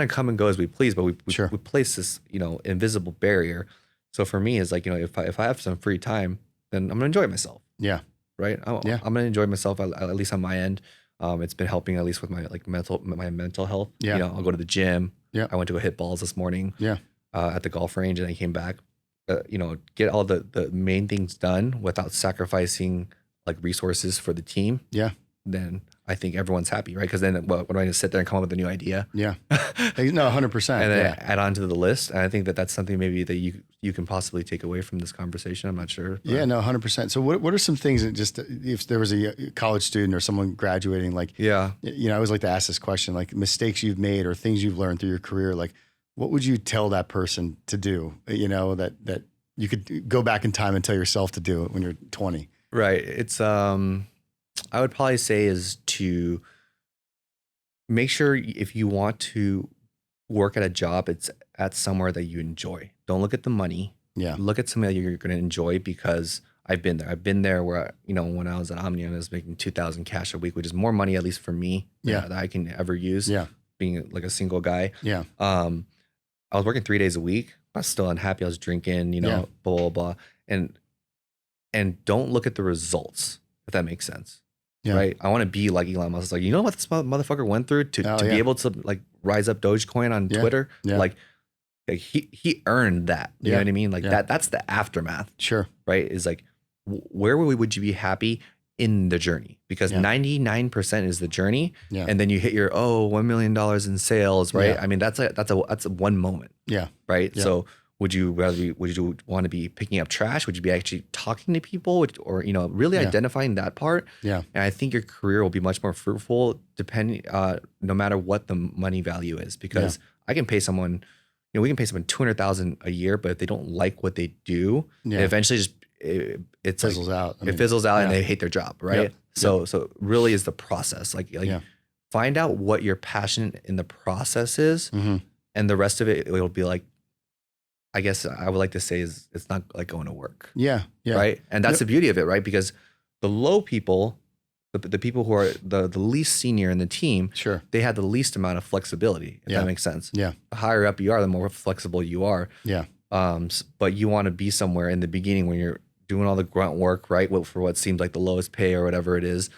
come and go as we please, but we place this, invisible barrier. So for me, it's like, if I have some free time, then I'm gonna enjoy myself. Yeah. Right. I'm gonna enjoy myself at least on my end. It's been helping at least with my like mental health. Yeah. I'll go to the gym. Yeah. I went to go hit balls this morning. Yeah. At the golf range, and I came back. Get all the main things done without sacrificing like resources for the team. Yeah. Then I think everyone's happy, right? Because then when I just sit there and come up with a new idea. Yeah. No, 100%. And then add on to the list. And I think that's something maybe that you can possibly take away from this conversation. I'm not sure. But. Yeah, no, 100%. So what are some things that just, if there was a college student or someone graduating, like, I always like to ask this question, like mistakes you've made or things you've learned through your career, like what would you tell that person to do, that you could go back in time and tell yourself to do it when you're 20? Right. It's, I would probably say is to make sure if you want to work at a job, it's at somewhere that you enjoy. Don't look at the money. Yeah. Look at something that you're going to enjoy because I've been there. I've been there where, when I was at Omni, I was making 2,000 cash a week, which is more money, at least for me, that I can ever use. Yeah. Being like a single guy. Yeah. I was working 3 days a week. I was still unhappy. I was drinking, blah, blah, blah. And don't look at the results, if that makes sense. Yeah. Right. I want to be like Elon Musk. Like, you know what this motherfucker went through to be able to like rise up Dogecoin on Twitter? Yeah. Like he earned that. You know what I mean? Like that's the aftermath. Sure. Right. Is like, where would you be happy in the journey? Because 99% is the journey. Yeah. And then you hit your, $1 million in sales. Right. Yeah. I mean, that's a one moment. Yeah. Right. Yeah. So would you want to be picking up trash? Would you be actually talking to people, or really identifying that part? Yeah. And I think your career will be much more fruitful depending, no matter what the money value is, because I can pay someone, we can pay someone $200,000 a year, but if they don't like what they do, it eventually just it fizzles out. It fizzles out and they hate their job, right? So really is the process. Like find out what your passion in the process is, and the rest of it will be like, I guess I would like to say is it's not like going to work. Yeah. Right. And that's the beauty of it, right? Because the low people, the people who are the least senior in the team, they have the least amount of flexibility, if that makes sense. Yeah. The higher up you are, the more flexible you are. Yeah. But you want to be somewhere in the beginning when you're doing all the grunt work, right? For what seems like the lowest pay or whatever it is,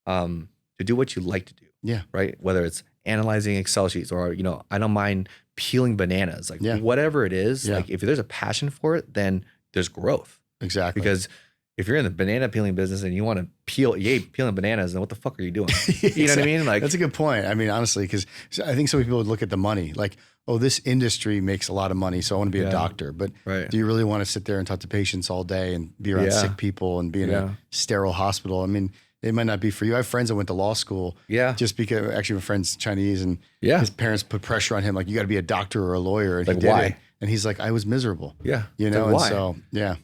to do what you like to do. Yeah. Right. Whether it's analyzing Excel sheets or, I don't mind peeling bananas, like whatever it is, like if there's a passion for it, then there's growth. Exactly. Because if you're in the banana peeling business and you want to peeling bananas, then what the fuck are you doing? You know what I mean? Like, that's a good point. I mean, honestly, because I think some people would look at the money like, oh, this industry makes a lot of money, so I want to be a doctor. But do you really want to sit there and talk to patients all day and be around sick people and be in a sterile hospital? I mean, it might not be for you. I have friends that went to law school. Yeah. Just because actually my friend's Chinese and his parents put pressure on him. Like, you got to be a doctor or a lawyer. And like, he did why? It. And he's like, I was miserable. Yeah. Like, why?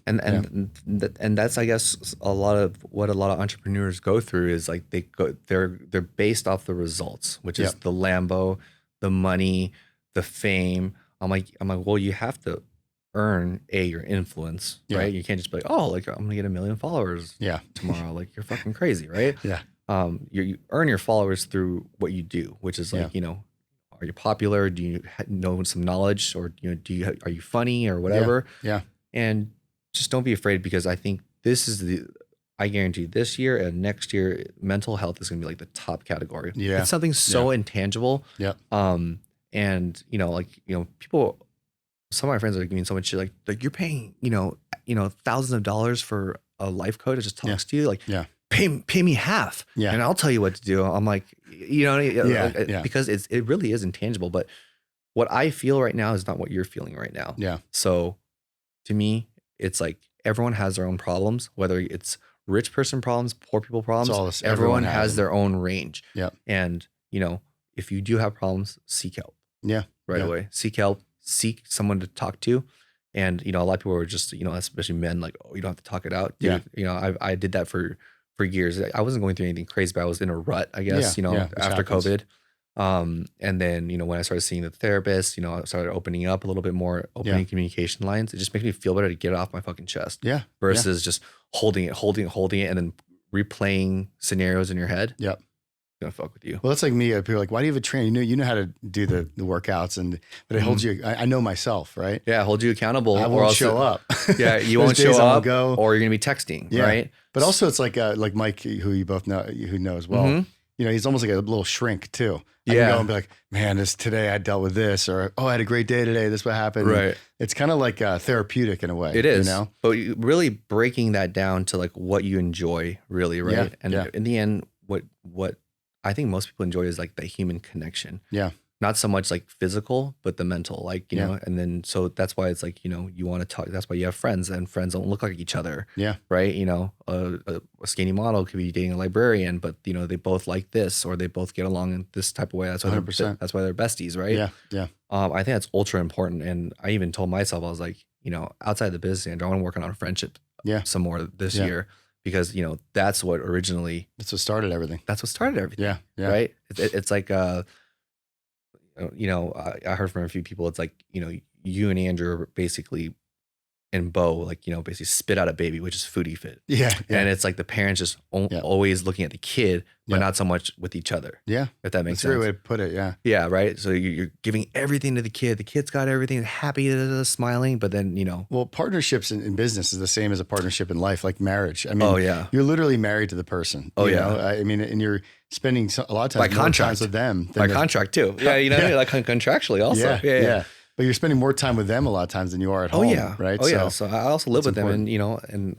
And so, And that's, I guess, a lot of what a lot of entrepreneurs go through is like they're based off the results, which is the Lambo, the money, the fame. I'm like, well, you have to earn your influence, right? You can't just be like, oh, like I'm gonna get 1 million followers tomorrow. Like, you're fucking crazy, right? You earn your followers through what you do, which is like, are you popular? Do you know some knowledge, or are you funny or whatever? And just don't be afraid, because I think I guarantee this year and next year, mental health is gonna be like the top category. It's something so intangible. And people. Some of my friends are giving me so much shit, like you're paying, thousands of dollars for a life coach that just talks to you, like, pay me half, and I'll tell you what to do. I'm like, because it really is intangible. But what I feel right now is not what you're feeling right now. So to me, it's like everyone has their own problems, whether it's rich person problems, poor people problems. Everyone has their own range. And if you do have problems, seek help. Right away. Seek help. Seek someone to talk to. And, a lot of people are just, especially men, like, oh, you don't have to talk it out. Dude, I did that for years. I wasn't going through anything crazy, but I was in a rut, I guess, after COVID. And then, when I started seeing the therapist, I started opening up a little bit more, opening communication lines. It just makes me feel better to get it off my fucking chest. Versus just holding it, and then replaying scenarios in your head. Gonna fuck with you. Well, that's like me. People are like, why do you have a trainer? You know how to do the workouts, but it holds you. I know myself, right? Yeah, hold you accountable. I won't show up. Yeah, you won't show up, or you're gonna be texting, right? But also, it's like Mike, who you both know, who know as well. He's almost like a little shrink too. I can go and be like, man, today I dealt with this, or I had a great day today. This what happened. Right. It's kind of like therapeutic in a way. It is. But really breaking that down to like what you enjoy, really, right? And in the end, what I think most people enjoy is like the human connection. Not so much like physical, but the mental, like, and then, so that's why it's like, you want to talk. That's why you have friends, and friends don't look like each other. Right. A skinny model could be dating a librarian, but they both like this, or they both get along in this type of way. That's why 100%. That's why they're besties. Right. I think that's ultra important. And I even told myself, I was like, outside the business, I want to work on our friendship some more this year. Because, that's what started everything. Right. It's like, I heard from a few people, it's like, you and Andrew are basically, and Bo, like, basically spit out a baby, which is Foodie Fit. And it's like the parents just always looking at the kid, but not so much with each other. If that makes sense. That's a great way to put it. Yeah. Right. So you're giving everything to the kid. The kid's got everything, happy, smiling, but then, Well, partnerships in business is the same as a partnership in life, like marriage. I mean, you're literally married to the person. I mean, and you're spending a lot of times by contract with them. By contract too. Like contractually also. Yeah. But you're spending more time with them a lot of times than you are at home. Right. So I also live with them, and and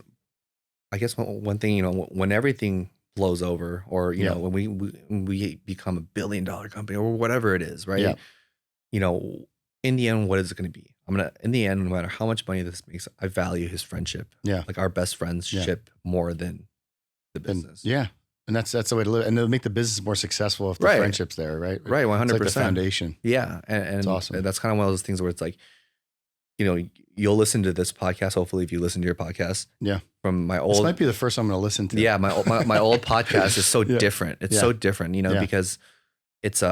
I guess one thing, when everything blows over, or when we become $1 billion company or whatever it is, right? In the end, what is it going to be? in the end, no matter how much money this makes, I value his friendship. Yeah. Like our best friendship more than the business. And that's the way to live. And it'll make the business more successful if the friendship's there, right? Right, 100%. It's like the foundation. Yeah. And it's awesome. That's kind of one of those things where it's like, you'll listen to this podcast. Hopefully, if you listen to your podcast. Yeah. From my old. This might be the first I'm going to listen to. Yeah. My old podcast is so different. It's so different, because it's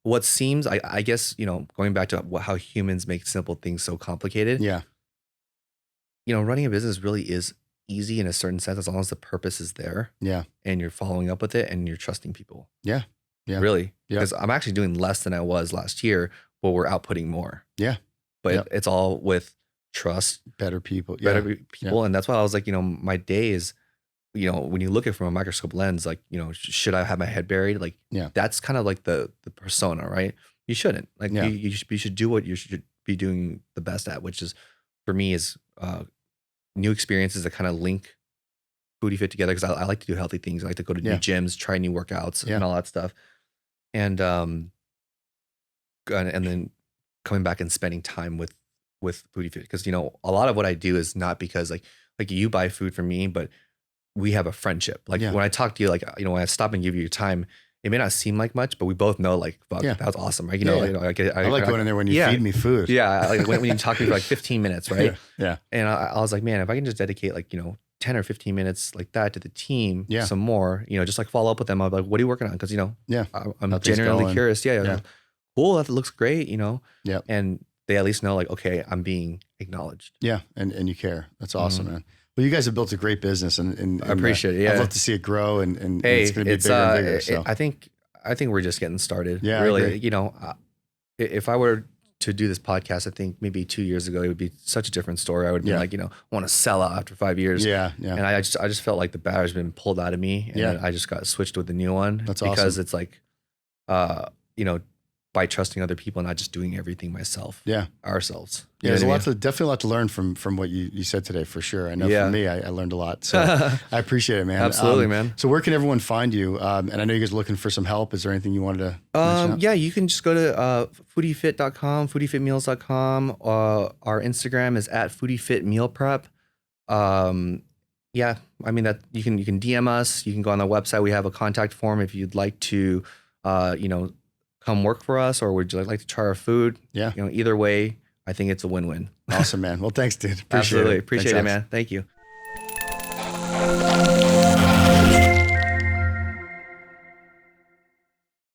what seems, I guess, going back to how humans make simple things so complicated. Yeah. Running a business really is easy in a certain sense as long as the purpose is there. Yeah. And you're following up with it and you're trusting people. Yeah. Yeah. Really. Yeah. Because I'm actually doing less than I was last year, but we're outputting more. Yeah. But it's all with trust. Better people. Better people. Yeah. And that's why I was like, my days, when you look at it from a microscope lens, like, should I have my head buried? Like, that's kind of like the persona, right? You shouldn't. Like, you should do what you should be doing the best at, which is, for me, is new experiences that kind of link Foodie Fit together, because I like to do healthy things. I like to go to new gyms, try new workouts and all that stuff. And then coming back and spending time with Foodie Fit, because a lot of what I do is not because like you buy food from me, but we have a friendship. Like when I talk to you, like when I stop and give you your time, it may not seem like much, but we both know like, fuck, that was awesome, right? I like going in there when you feed me food. Yeah, like when you talk to me for like 15 minutes, right? Yeah. And I was like, man, if I can just dedicate like 10 or 15 minutes like that to the team, some more, just like follow up with them. I'm like, what are you working on? Because I'm genuinely curious. Cool, that looks great. And they at least know like, okay, I'm being acknowledged. Yeah, and you care. That's awesome, man. Well, you guys have built a great business, and I appreciate it. Yeah, I'd love to see it grow, and it's going to be bigger and bigger. So I think we're just getting started. Yeah, really. If I were to do this podcast, I think maybe 2 years ago it would be such a different story. I would be like, want to sell out after 5 years. Yeah. And I just felt like the batter's been pulled out of me, and I just got switched with the new one. That's because awesome. It's like, by trusting other people, not just doing everything myself. Yeah. Ourselves. Yeah, there's definitely a lot to learn from what you said today, for sure. I know for me, I learned a lot. So I appreciate it, man. Absolutely, man. So where can everyone find you? And I know you guys are looking for some help. Is there anything you wanted to mention out? Yeah, you can just go to foodiefit.com, foodiefitmeals.com. Our Instagram is at foodiefitmealprep. Yeah, I mean, that you can DM us. You can go on the website. We have a contact form if you'd like to, come work for us, or would you like to try our food? Yeah. Either way, I think it's a win-win. Awesome, man. Well, thanks, dude. Appreciate it, man. Thank you.